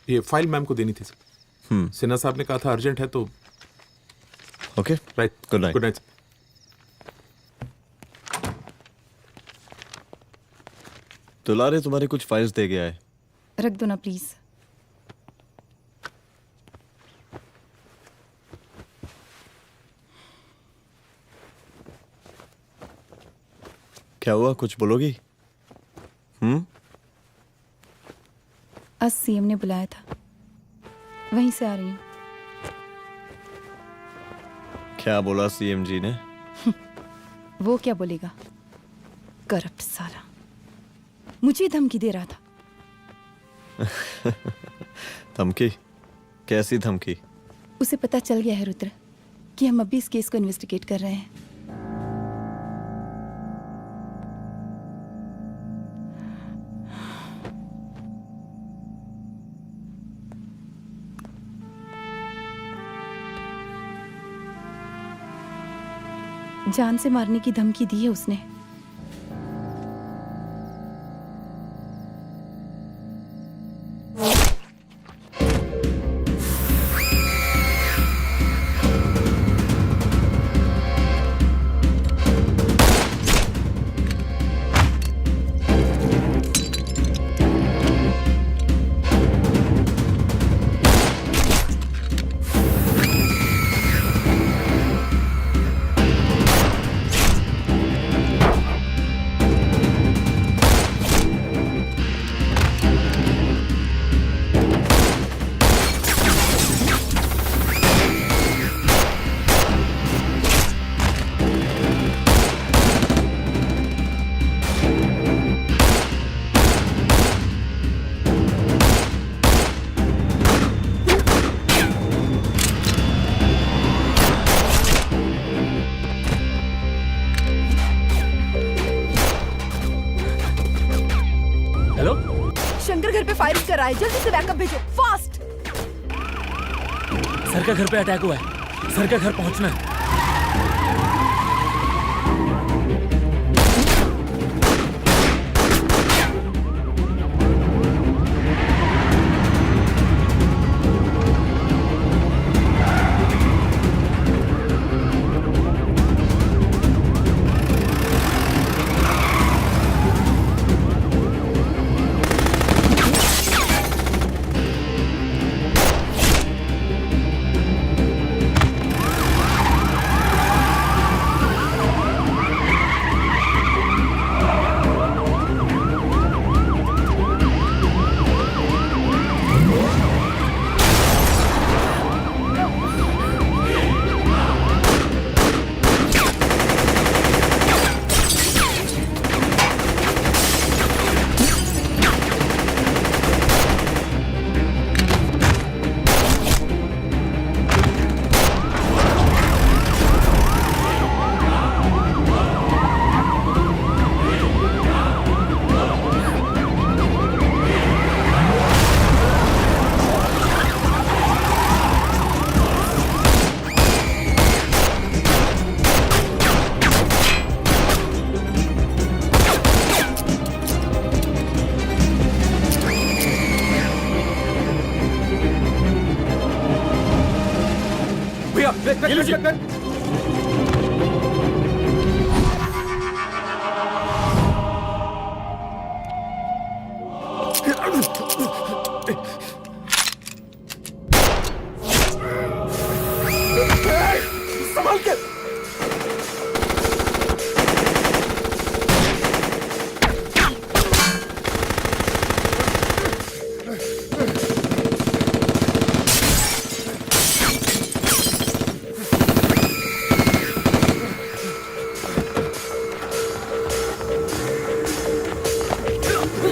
ये फाइल मैम को देनी थी सर। सिन्हा साहब ने कहा था अर्जेंट है तो। Okay right. Good night. Good night. दुलारे तुम्हारे कुछ फाइल्स दे गया है। रख दो ना प्लीज। क्या हुआ, कुछ बोलोगी? आज सीएम ने बुलाया था, वहीं से आ रही हूँ। क्या बोला सीएम जी ने? वो क्या बोलेगा, करप्ट साला, मुझे धमकी दे रहा था। धमकी? कैसी धमकी? उसे पता चल गया है रुद्र कि हम अभी इस केस को इन्वेस्टिगेट कर रहे हैं। जान से मारने की धमकी दी है उसने। शंकर घर पे फायरिंग कर रहा है, जल्दी से बैकअप भेजो, फास्ट। सर का घर पे अटैक हुआ है, सर का घर पहुंचना है। संभाल के।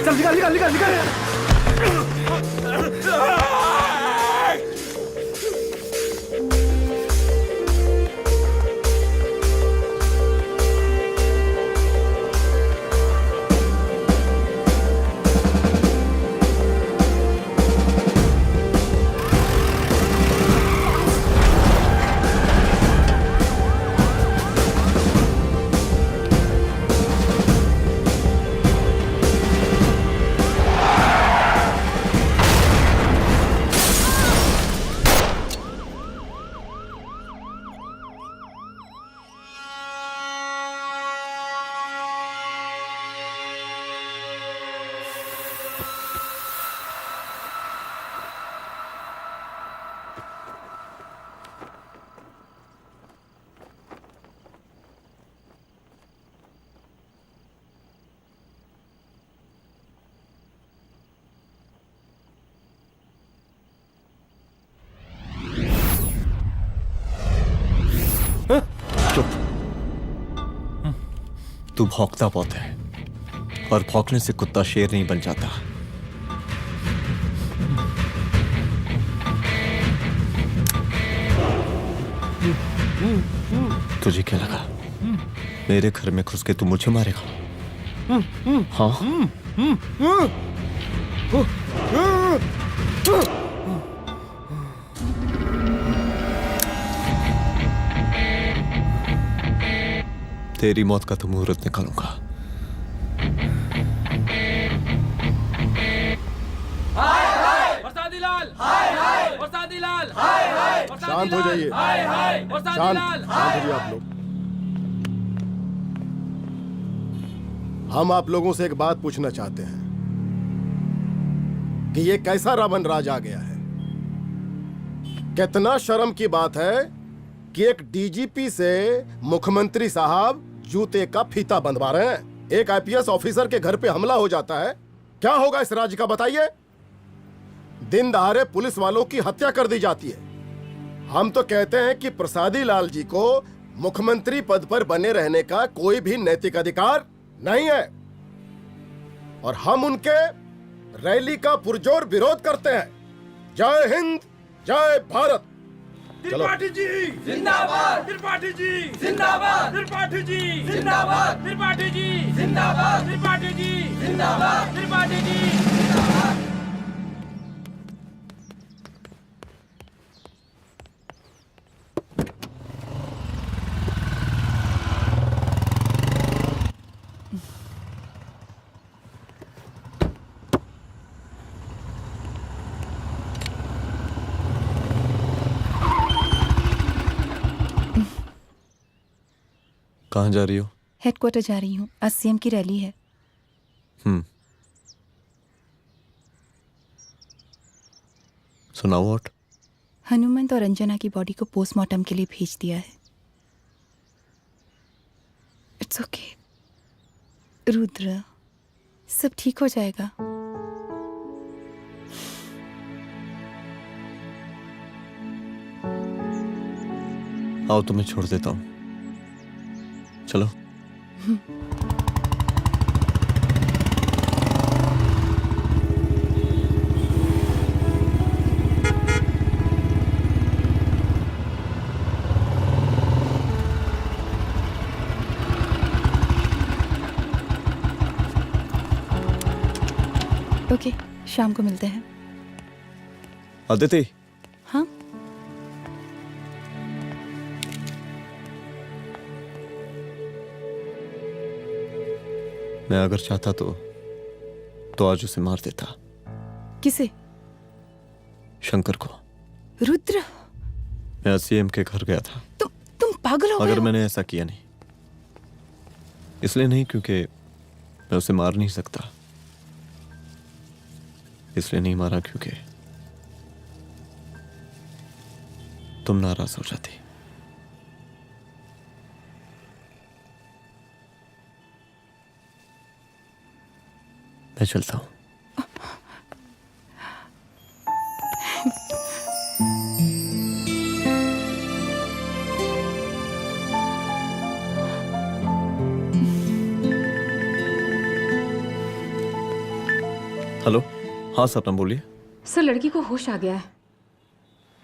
चल निकाल निकाल निकाल निकाल। चुप। तू भौंकता बहुत है, और भौंकने से कुत्ता शेर नहीं बन जाता। तुझे क्या लगा मेरे घर में घुस के तू मुझे मारेगा? हाँ? तेरी मौत का तो मुहूर्त निकालूंगा। शांत हो जाइए, शांत हो जाइए आप लोग। हम आप लोगों से एक बात पूछना चाहते हैं कि ये कैसा रावण राज आ गया है। कितना शर्म की बात है कि एक डीजीपी से मुख्यमंत्री साहब जूते का फीता बंधवा रहे हैं। एक आईपीएस ऑफिसर के घर पे हमला हो जाता है, क्या होगा इस राज्य का बताइए? दिन दहाड़े पुलिस वालों की हत्या कर दी जाती है। हम तो कहते हैं कि प्रसादी लाल जी को मुख्यमंत्री पद पर बने रहने का कोई भी नैतिक अधिकार नहीं है, और हम उनके रैली का पुरजोर विरोध करते हैं। जय हिंद, जय भारत। त्रिपाठी जी जिंदाबाद, त्रिपाठी जी जिंदाबाद, त्रिपाठी जी जिंदाबाद, त्रिपाठी जी जिंदाबाद, त्रिपाठी जी जिंदाबाद, त्रिपाठी जी जिंदाबाद। कहाँ जा रही हो? हेडक्वार्टर जा रही हूँ, आज सीएम की रैली है। सुनाओ व्हाट? हनुमंत और अंजना की बॉडी को पोस्टमार्टम के लिए भेज दिया है। इट्स ओके रुद्र, सब ठीक हो जाएगा। आओ तुम्हें छोड़ देता हूँ, चलो। ओके, शाम को मिलते हैं। अदिति। हाँ? मैं अगर चाहता तो आज उसे मार देता। किसे? शंकर को। रुद्र, मैं सीएम के घर गया था। तुम पागल हो गए मगर हो? मैंने ऐसा किया नहीं, इसलिए नहीं क्योंकि मैं उसे मार नहीं सकता, इसलिए नहीं मारा क्योंकि तुम नाराज हो जाती। मैं चलता हूं। हेलो, हाँ सपना बोलिए। सर, लड़की को होश आ गया है।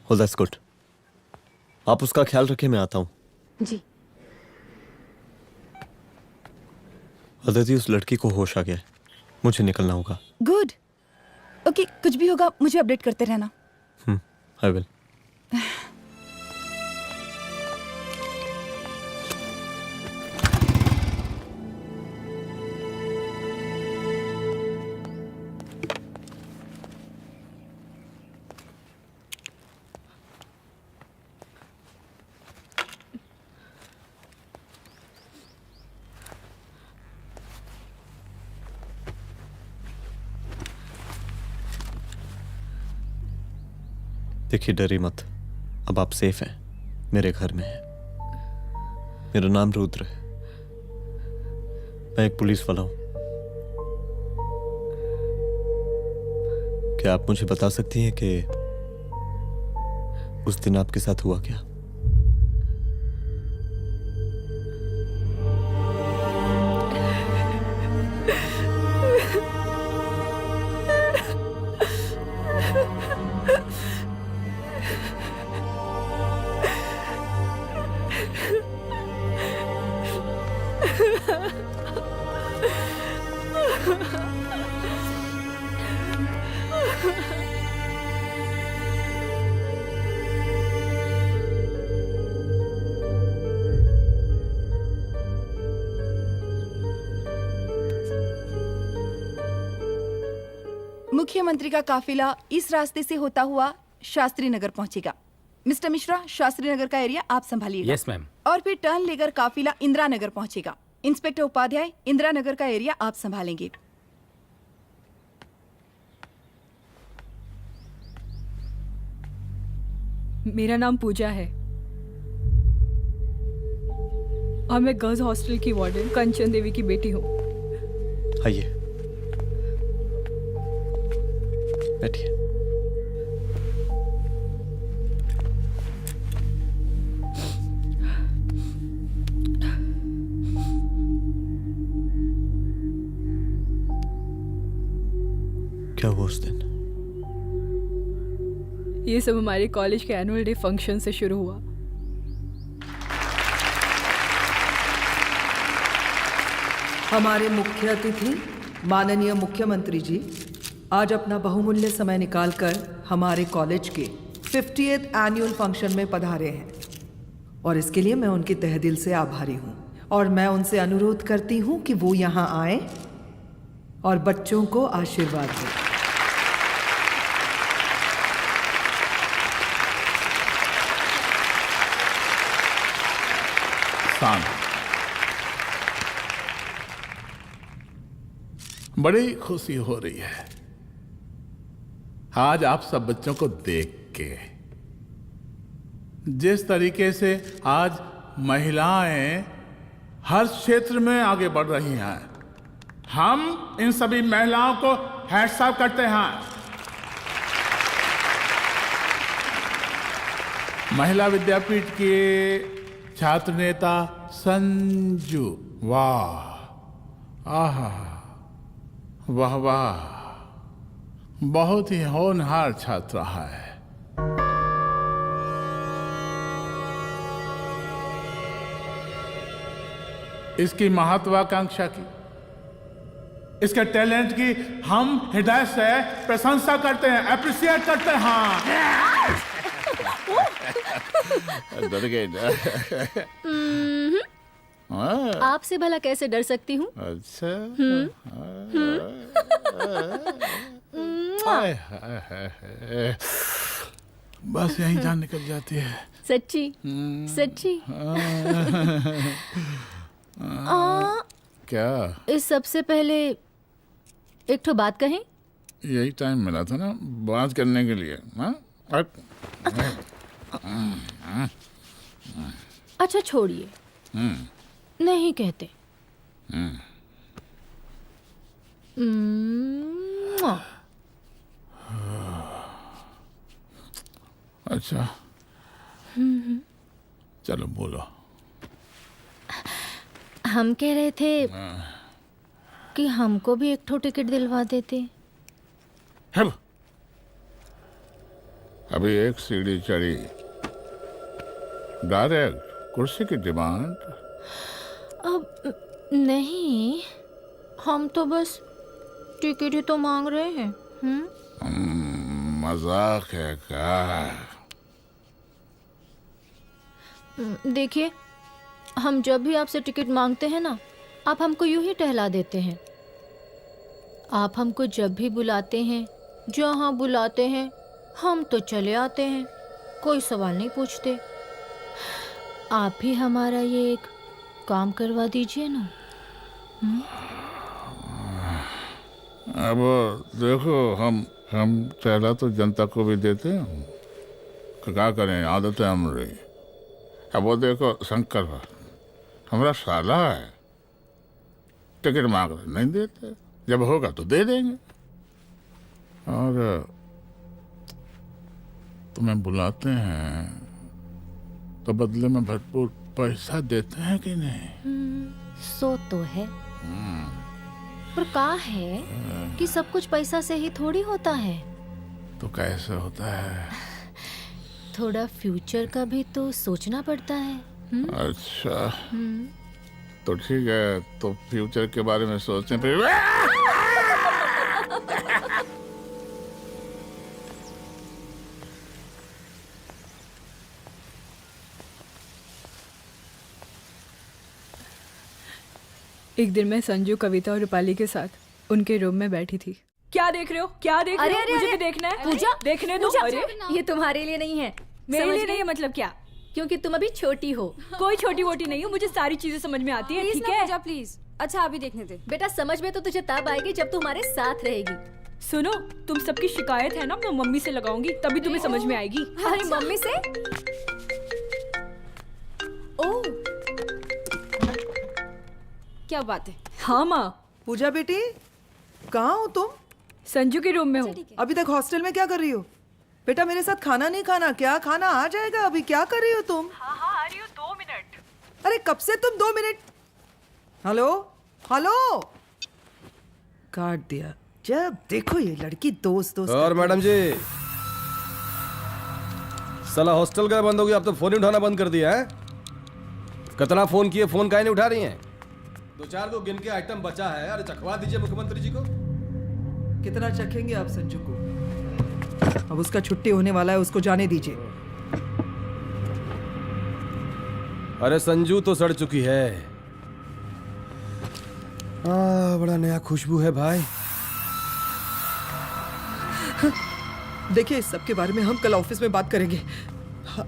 Oh, that's good. आप उसका ख्याल रखिए, मैं आता हूँ। जी। अदिति, उस लड़की को होश आ गया है, मुझे निकलना होगा। गुड। ओके, कुछ भी होगा मुझे अपडेट करते रहना। I will. देखिए, डरी मत, अब आप सेफ हैं, मेरे घर में हैं। मेरा नाम रुद्र है, मैं एक पुलिस वाला हूं। क्या आप मुझे बता सकती हैं कि उस दिन आपके साथ हुआ क्या? मुख्यमंत्री का काफिला इस रास्ते से होता हुआ शास्त्री नगर पहुंचेगा। मिस्टर मिश्रा, शास्त्री नगर का एरिया आप संभालिएगा। Yes ma'am. और फिर टर्न लेकर काफिला इंदिरा नगर पहुंचेगा। इंस्पेक्टर उपाध्याय, इंदिरा नगर का एरिया आप संभालेंगे। मेरा नाम पूजा है और मैं गर्ल्स हॉस्टल की वार्डन कंचन देवी की बेटी हूँ। आइए, बैठिए। क्या हुआ उस दिन? ये सब हमारे कॉलेज के एनुअल डे फंक्शन से शुरू हुआ। हमारे मुख्य अतिथि माननीय मुख्यमंत्री जी आज अपना बहुमूल्य समय निकालकर हमारे कॉलेज के 50th एनुअल फंक्शन में पधारे हैं और इसके लिए मैं उनके तहे दिल से आभारी हूँ और मैं उनसे अनुरोध करती हूँ कि वो यहाँ आए और बच्चों को आशीर्वाद दें। बड़ी खुशी हो रही है आज आप सब बच्चों को देख के। जिस तरीके से आज महिलाएं हर क्षेत्र में आगे बढ़ रही हैं, हम इन सभी महिलाओं को हैट्स ऑफ करते हैं। महिला विद्यापीठ के छात्र नेता संजू, वाह, आहा, वाह वाह, बहुत ही होनहार छात्रा है। इसकी महत्वाकांक्षा की, इसके टैलेंट की हम हृदय से प्रशंसा करते हैं, अप्रिशिएट करते हैं। डर गए ना? आपसे भला कैसे डर सकती हूँ? अच्छा। बस यहीं जान निकल जाती है। सच्ची सच्ची। क्या? इस सबसे पहले एक ठो बात कहें? यही टाइम मिला था ना बात करने के लिए। अच्छा छोड़िए, नहीं कहते। अच्छा चलो बोलो। हम कह रहे थे कि हमको भी एक ठो टिकट दिलवा देते। अभी एक सीढ़ी चढ़ी, डायरेक्ट कुर्सी की डिमांड। अब नहीं, हम तो बस टिकट ही तो मांग रहे हैं। मजाक है क्या? देखिए, हम जब भी आपसे टिकट मांगते हैं ना, आप हमको यूं ही टहला देते हैं। आप हमको जब भी बुलाते हैं, जहाँ बुलाते हैं, हम तो चले आते हैं, कोई सवाल नहीं पूछते। आप ही हमारा ये एक काम करवा दीजिए ना। अब देखो, हम टहला तो जनता को भी देते हैं, क्या करें, आदत है हमारी। अब वो देखो शंकर हमारा साला है, टिकट मांग रहे नहीं देते, जब होगा तो दे देंगे। और तुम्हें बुलाते हैं तो बदले में भरपूर पैसा देते हैं कि नहीं? सो तो है, पर कहा है कि सब कुछ पैसा से ही थोड़ी होता है। तो कैसे होता है? थोड़ा फ्यूचर का भी तो सोचना पड़ता है। अच्छा, तो ठीक है, तो फ्यूचर के बारे में सोचने पे एक दिन मैं संजू, कविता और रूपाली के साथ उनके रूम में बैठी थी। क्या देख रहे हो? क्या देख रहे हो? मुझे भी देखना है। पूजा, देखने दो। अरे ये तुम्हारे लिए नहीं है। मेरे लिए नहीं है मतलब क्या? क्योंकि तुम अभी छोटी हो। कोई छोटी वोटी नहीं हो, मुझे सारी चीजें समझ में आती है। ठीक है पूजा प्लीज। अच्छा अभी देखने दे। बेटा समझ में तो तुझे तब आएगी जब तू हमारे साथ रहेगी। सुनो, तुम सबकी शिकायत है ना, मैं मम्मी से लगाऊंगी, तभी तुम्हें समझ में आएगी। अरे मम्मी से? ओह क्या बात है। हाँ माँ। पूजा बेटी, कहाँ हो तुम? संजू के रूम में हूँ। अभी तक हॉस्टल में क्या कर रही हो? बेटा मेरे साथ खाना नहीं खाना क्या? खाना आ जाएगा, अभी क्या कर रही हो तुम? हाँ आ रही हूँ, 2 मिनट। अरे कब से तुम 2 मिनट? हेलो हेलो, काट दिया। जब देखो ये लड़की दोस्त दोस्त। और मैडम जी, साला हॉस्टल का बंद हो गया, अब तो फोन ही उठाना बंद कर दिया है। कितना फोन किए, फोन काहे नहीं उठा रही हैं? 2-4 को गिन के आइटम बचा है, अरे चखवा दीजिए मुख्यमंत्री जी को। कितना चखेंगे आप संजू को? अब उसका छुट्टी होने वाला है, उसको जाने दीजिए। अरे संजू तो सड़ चुकी है। बड़ा नया खुशबू है भाई। देखिए इस सब के बारे में हम कल ऑफिस में बात करेंगे,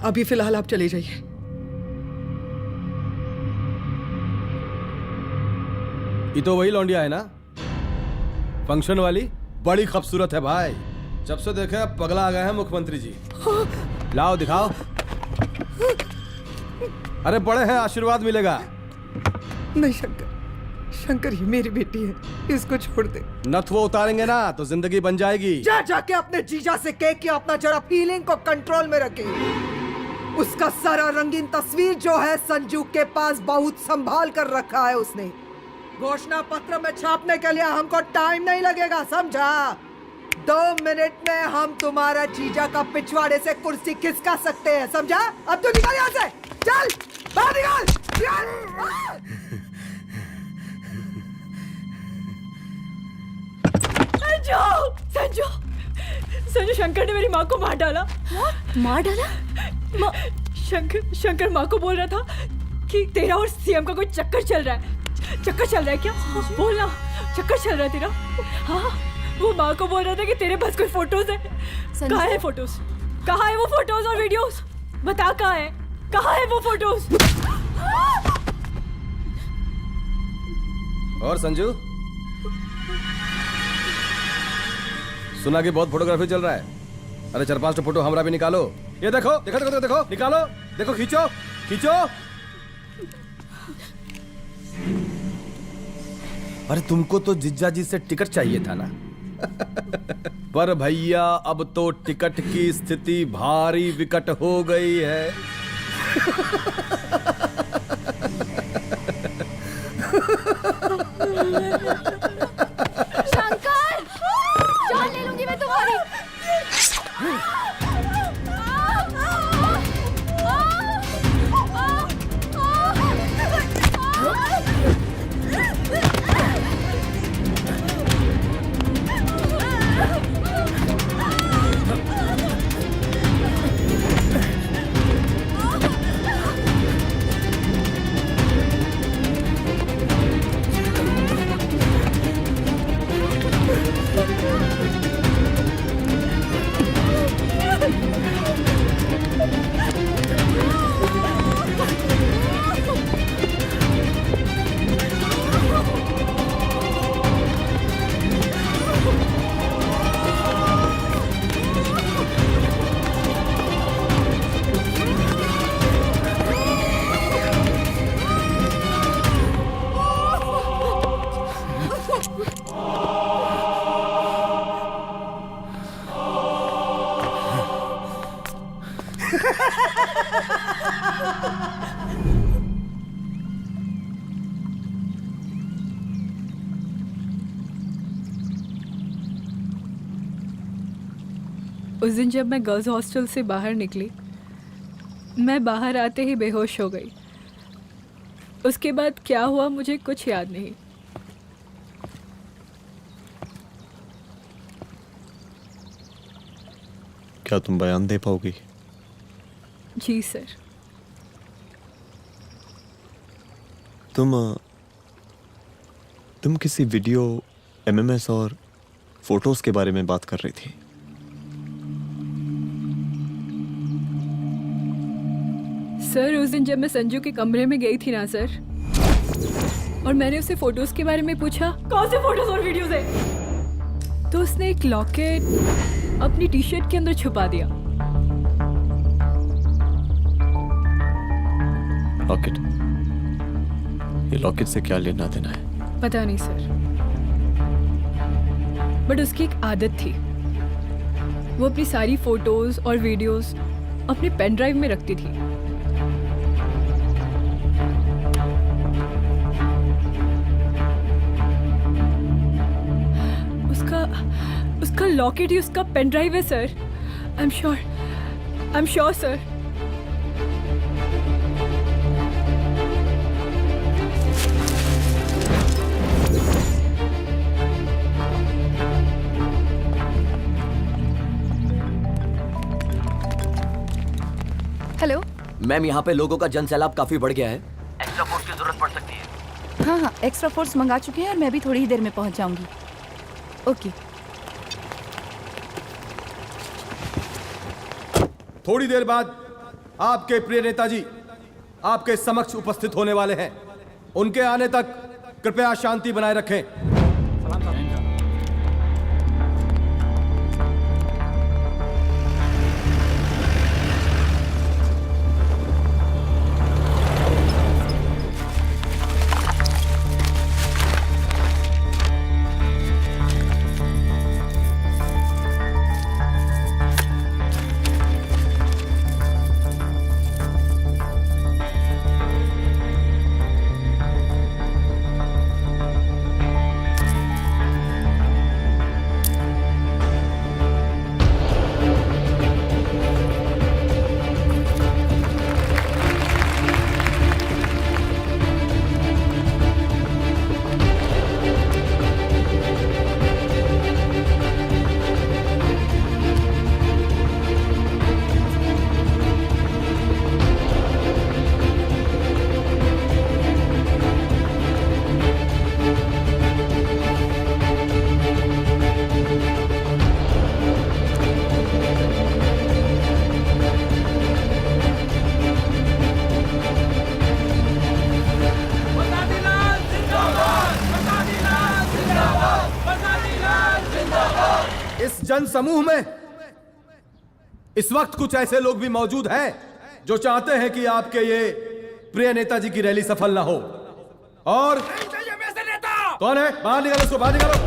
अभी फिलहाल आप चले जाइए। ये तो वही लौंडिया है ना, फंक्शन वाली? बड़ी खूबसूरत है भाई, जब से देखे पगला आ गए हैं मुख्यमंत्री जी। लाओ दिखाओ। अरे बड़े हैं, आशीर्वाद मिलेगा। नहीं शंकर, शंकर ये मेरी बेटी है, इसको छोड़ दे। नथ वो उतारेंगे ना तो जिंदगी बन जाएगी। जा जाके अपने जीजा से कह के अपना जरा फीलिंग को कंट्रोल में रखे। उसका सारा रंगीन तस्वीर जो है संजू के पास बहुत संभाल कर रखा है उसने। घोषणा पत्र में छापने के लिए हमको टाइम नहीं लगेगा, समझा? 2 मिनट में हम तुम्हारा जीजा का पिछवाड़े से कुर्सी खिसका सकते हैं, समझा? अब तो निकल यहाँ से, चल बाहर निकल। संजू, संजू, शंकर ने मेरी माँ को मार डाला। मार डाला? शंकर माँ को बोल रहा था कि तेरा और सीएम का कोई चक्कर चल रहा है। चक्कर चल रहा है क्या? बोलना, चक्कर चल रहा है तेरा? हाँ, वो माँ को बोल रहा था कि तेरे पास कोई फोटोज है। कहाँ है फोटोज? कहाँ है वो फोटोज और वीडियोस? बता कहाँ है? कहाँ है वो फोटोज? और संजू, सुना कि बहुत फोटोग्राफी चल रहा है। अरे 4-5 फोटो हमरा भी निकालो। ये देखो देखो देखो देखो, निकालो, देखो, खींचो खींचो। अरे तुमको तो जिज्जा जी से टिकट चाहिए था ना। पर भैया अब तो टिकट की स्थिति भारी विकट हो गई है। शंकर, जान ले लूंगी मैं तुम्हारी। उस दिन जब मैं गर्ल्स हॉस्टल से बाहर निकली, मैं बाहर आते ही बेहोश हो गई। उसके बाद क्या हुआ मुझे कुछ याद नहीं। क्या तुम बयान दे पाओगी? जी सर। तुम किसी वीडियो, एमएमएस और फोटोज के बारे में बात कर रही थी। सर उस दिन जब मैं संजू के कमरे में गई थी ना सर, और मैंने उसे फोटोज के बारे में पूछा कौन से फोटोज और वीडियोज है, तो उसने एक लॉकेट अपनी टी शर्ट के अंदर छुपा दिया। लॉकेट? ये लॉकेट से क्या लेना देना है? पता नहीं सर, बट उसकी एक आदत थी, वो अपनी सारी फोटोज और वीडियोस अपने पेन ड्राइव में रखती थी। उसका लॉकेट ही उसका पेन ड्राइव है sir. I am sure sir. Hello ma'am, यहाँ पे लोगों का जन सैलाब काफी बढ़ गया है। एक्स्ट्रा फोर्स की जरूरत पड़ सकती है। हाँ हाँ, एक्स्ट्रा फोर्स मंगा चुके हैं और मैं भी थोड़ी ही देर में पहुंच जाऊंगी। ओके। थोड़ी देर बाद आपके प्रिय नेताजी आपके समक्ष उपस्थित होने वाले हैं। उनके आने तक कृपया शांति बनाए रखें। जन समूह में इस वक्त कुछ ऐसे लोग भी मौजूद हैं जो चाहते हैं कि आपके ये प्रिय नेताजी की रैली सफल ना हो। और कौन है? बाहर निकालो उसको, बाहर निकालो।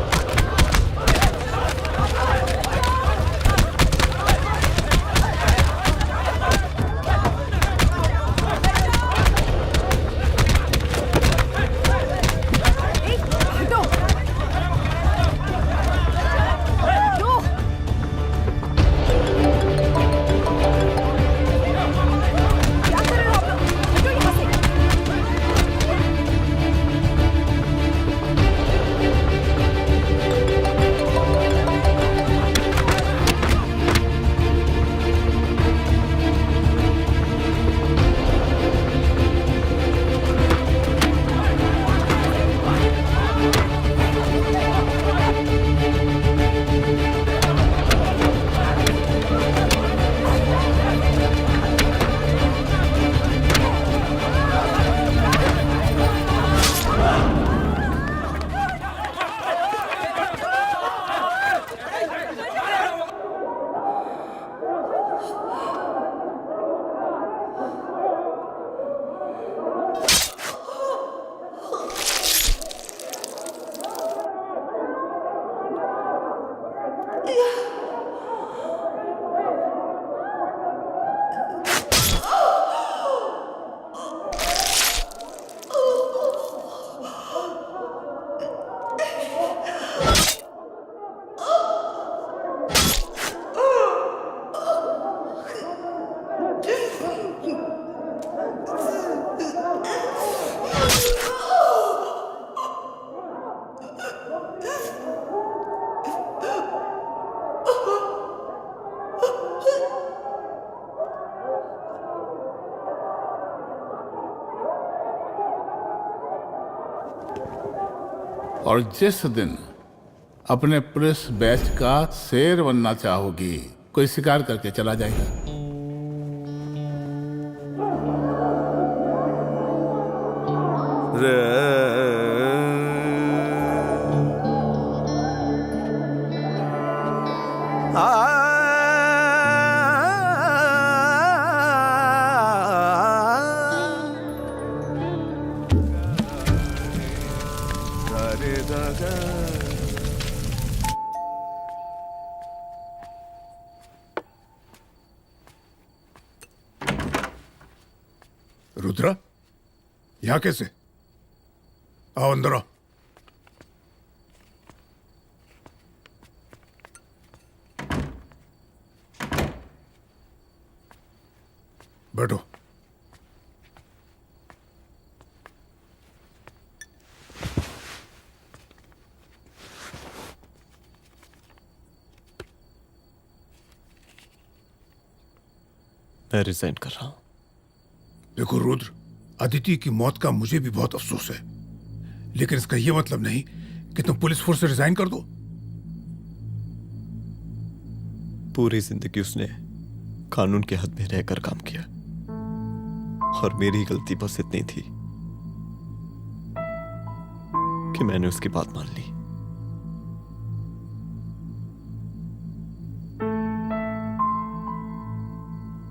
और जिस दिन अपने पुलिस बैच का शेर बनना चाहोगी, कोई शिकार करके चला जाएगा। रुद्रा, यहाँ कैसे? आओ अंदर आओ। बैठो। मैं रिजाइन कर रहा हूं। देखो रुद्र, अदिति की मौत का मुझे भी बहुत अफसोस है, लेकिन इसका यह मतलब नहीं कि तुम पुलिस फोर्स से रिजाइन कर दो। पूरी जिंदगी उसने कानून के हद में रहकर काम किया और मेरी गलती बस इतनी थी कि मैंने उसकी बात मान ली।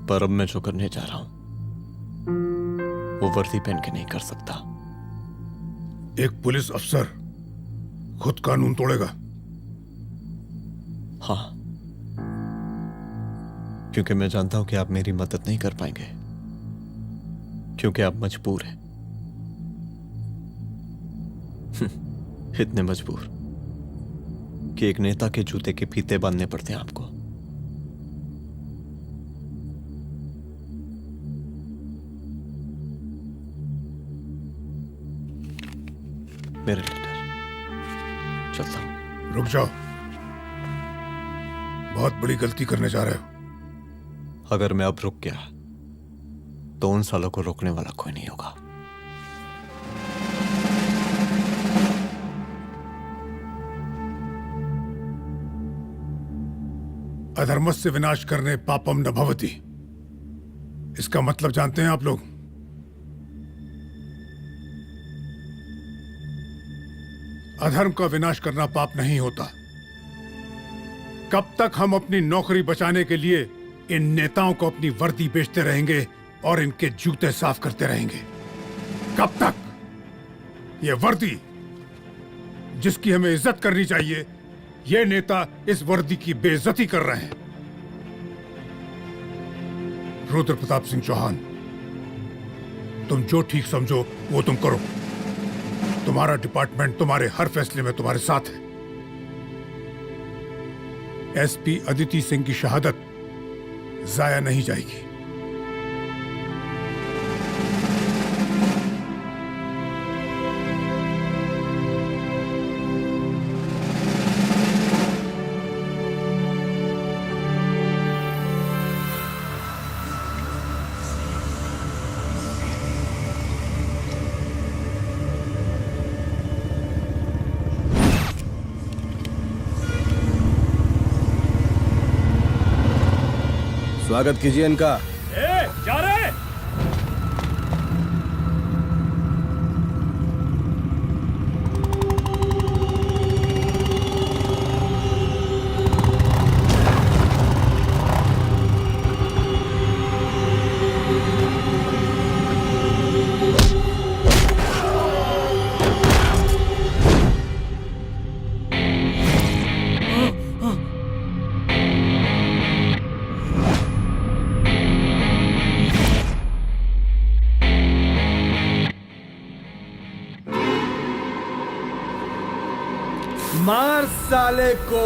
पर अब मैं जो करने जा रहा हूं वो वर्दी पहन के नहीं कर सकता। एक पुलिस अफसर खुद कानून तोड़ेगा? हाँ, क्योंकि मैं जानता हूं कि आप मेरी मदद नहीं कर पाएंगे, क्योंकि आप मजबूर हैं। इतने मजबूर कि एक नेता के जूते के फीते बांधने पड़ते हैं आपको। मेरे लीडर, चलता हूं। रुक जाओ, बहुत बड़ी गलती करने जा रहे हो। अगर मैं अब रुक गया तो उन सालों को रोकने वाला कोई नहीं होगा। अधर्मस्य विनाश करने पापम न भवति, इसका मतलब जानते हैं आप लोग? अधर्म का विनाश करना पाप नहीं होता। कब तक हम अपनी नौकरी बचाने के लिए इन नेताओं को अपनी वर्दी बेचते रहेंगे और इनके जूते साफ करते रहेंगे? कब तक? ये वर्दी जिसकी हमें इज्जत करनी चाहिए, ये नेता इस वर्दी की बेइज्जती कर रहे हैं। रुद्र प्रताप सिंह चौहान, तुम जो ठीक समझो वो तुम करो। तुम्हारा डिपार्टमेंट तुम्हारे हर फैसले में तुम्हारे साथ है। एसपी अदिति सिंह की शहादत जाया नहीं जाएगी। स्वागत कीजिए इनका। जा रहे? मार साले को।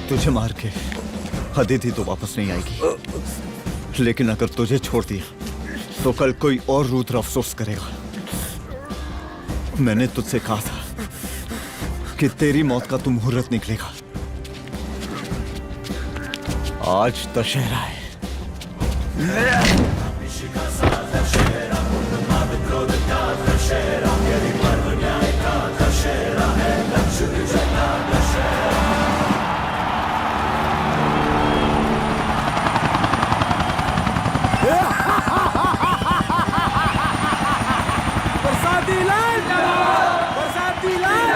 तुझे मार के अदिति तो वापस नहीं आएगी, लेकिन अगर तुझे छोड़ दिया तो कल कोई और रुद्र अफसोस करेगा। मैंने तुझसे कहा था कि तेरी मौत का तो मुहूर्त निकलेगा। आज दशहरा है। बरसाती लाल बरसाती लाल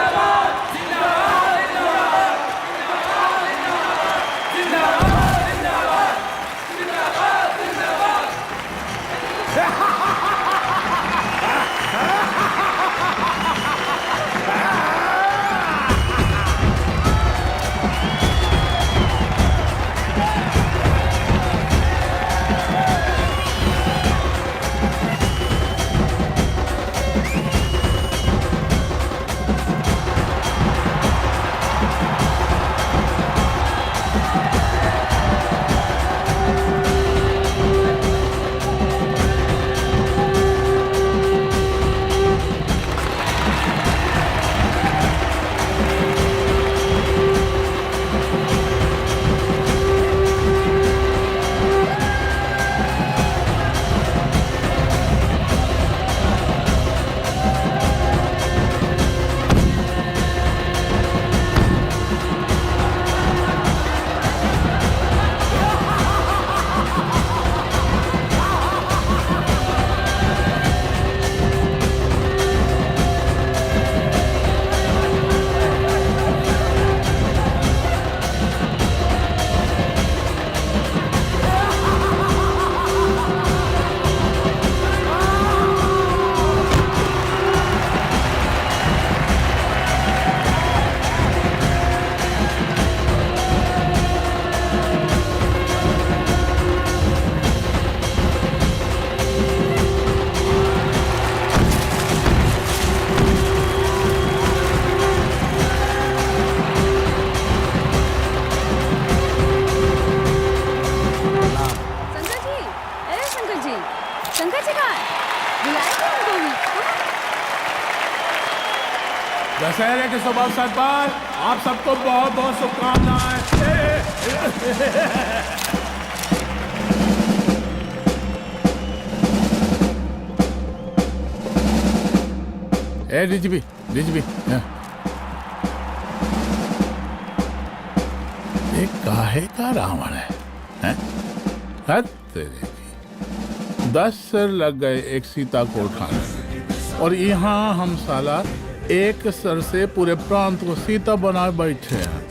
दशहरे के शुभ अवसर पर आप सबको बहुत बहुत शुभकामनाएं। ए डीजीपी ये काहे का रावण है? हद तेरे की। 10 सिर लग गए एक सीता को उठाने और यहाँ हम साला एक सर से पूरे प्रांत को सीता बनाए बैठे हैं।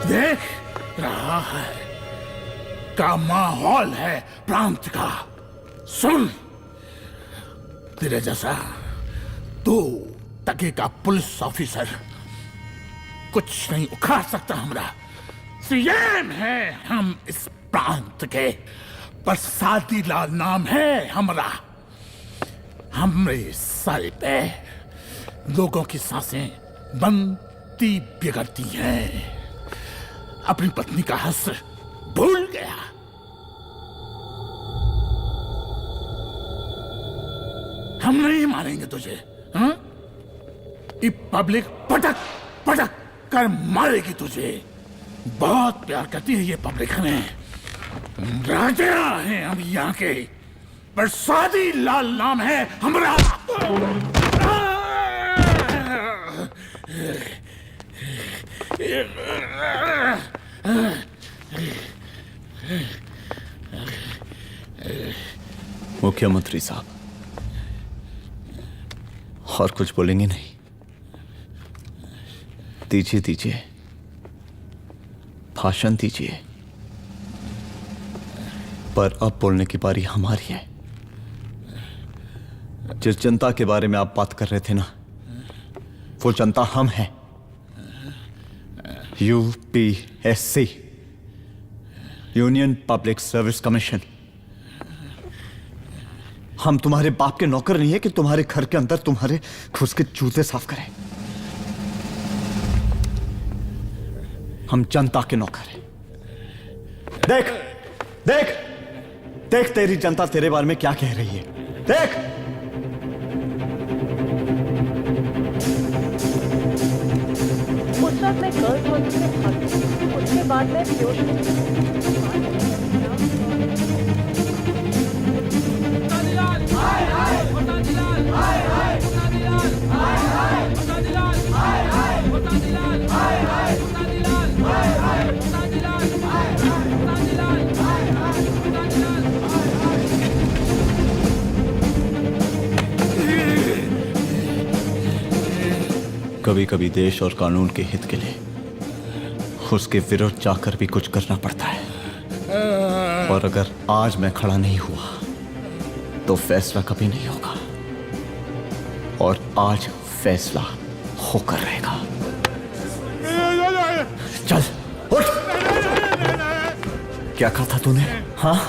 देख रहा है का माहौल है प्रांत का। सुन, तेरे जैसा 2 टके का पुलिस ऑफिसर कुछ नहीं उखाड़ सकता। हमरा सीएम है हम इस प्रांत के, प्रसादी लाल नाम है हमरा। हमरे सर पे लोगों की सांसें बनती बिगड़ती हैं। अपनी पत्नी का हंस भूल गया। हम नहीं मारेंगे तुझे। हाँ? ये पब्लिक पटक पटक कर मारेगी तुझे। बहुत प्यार करती है ये पब्लिक हमें। राजा हैं हम यहाँ के, प्रसादी लाल नाम है हमारा। मुख्यमंत्री साहब, और कुछ बोलेंगे नहीं? दीजिए भाषण दीजिए, पर अब बोलने की बारी हमारी है। जिस जनता के बारे में आप बात कर रहे थे ना, वो जनता हम हैं। UPSC, union public service commission. हम तुम्हारे बाप के नौकर नहीं है कि तुम्हारे घर के अंदर तुम्हारे घुस के जूते साफ करें। हम जनता के नौकर हैं। देख देख देख, तेरी जनता तेरे बारे में क्या कह रही है। देख, उस वक्त मैं गर्ल्स हॉस्टल में भागी। उसके बाद मैं कभी कभी देश और कानून के हित के लिए उसके विरुद्ध जाकर भी कुछ करना पड़ता है। और अगर आज मैं खड़ा नहीं हुआ तो फैसला कभी नहीं होगा, और आज फैसला होकर रहेगा। चल उठ। क्या कहा था तूने? हाँ,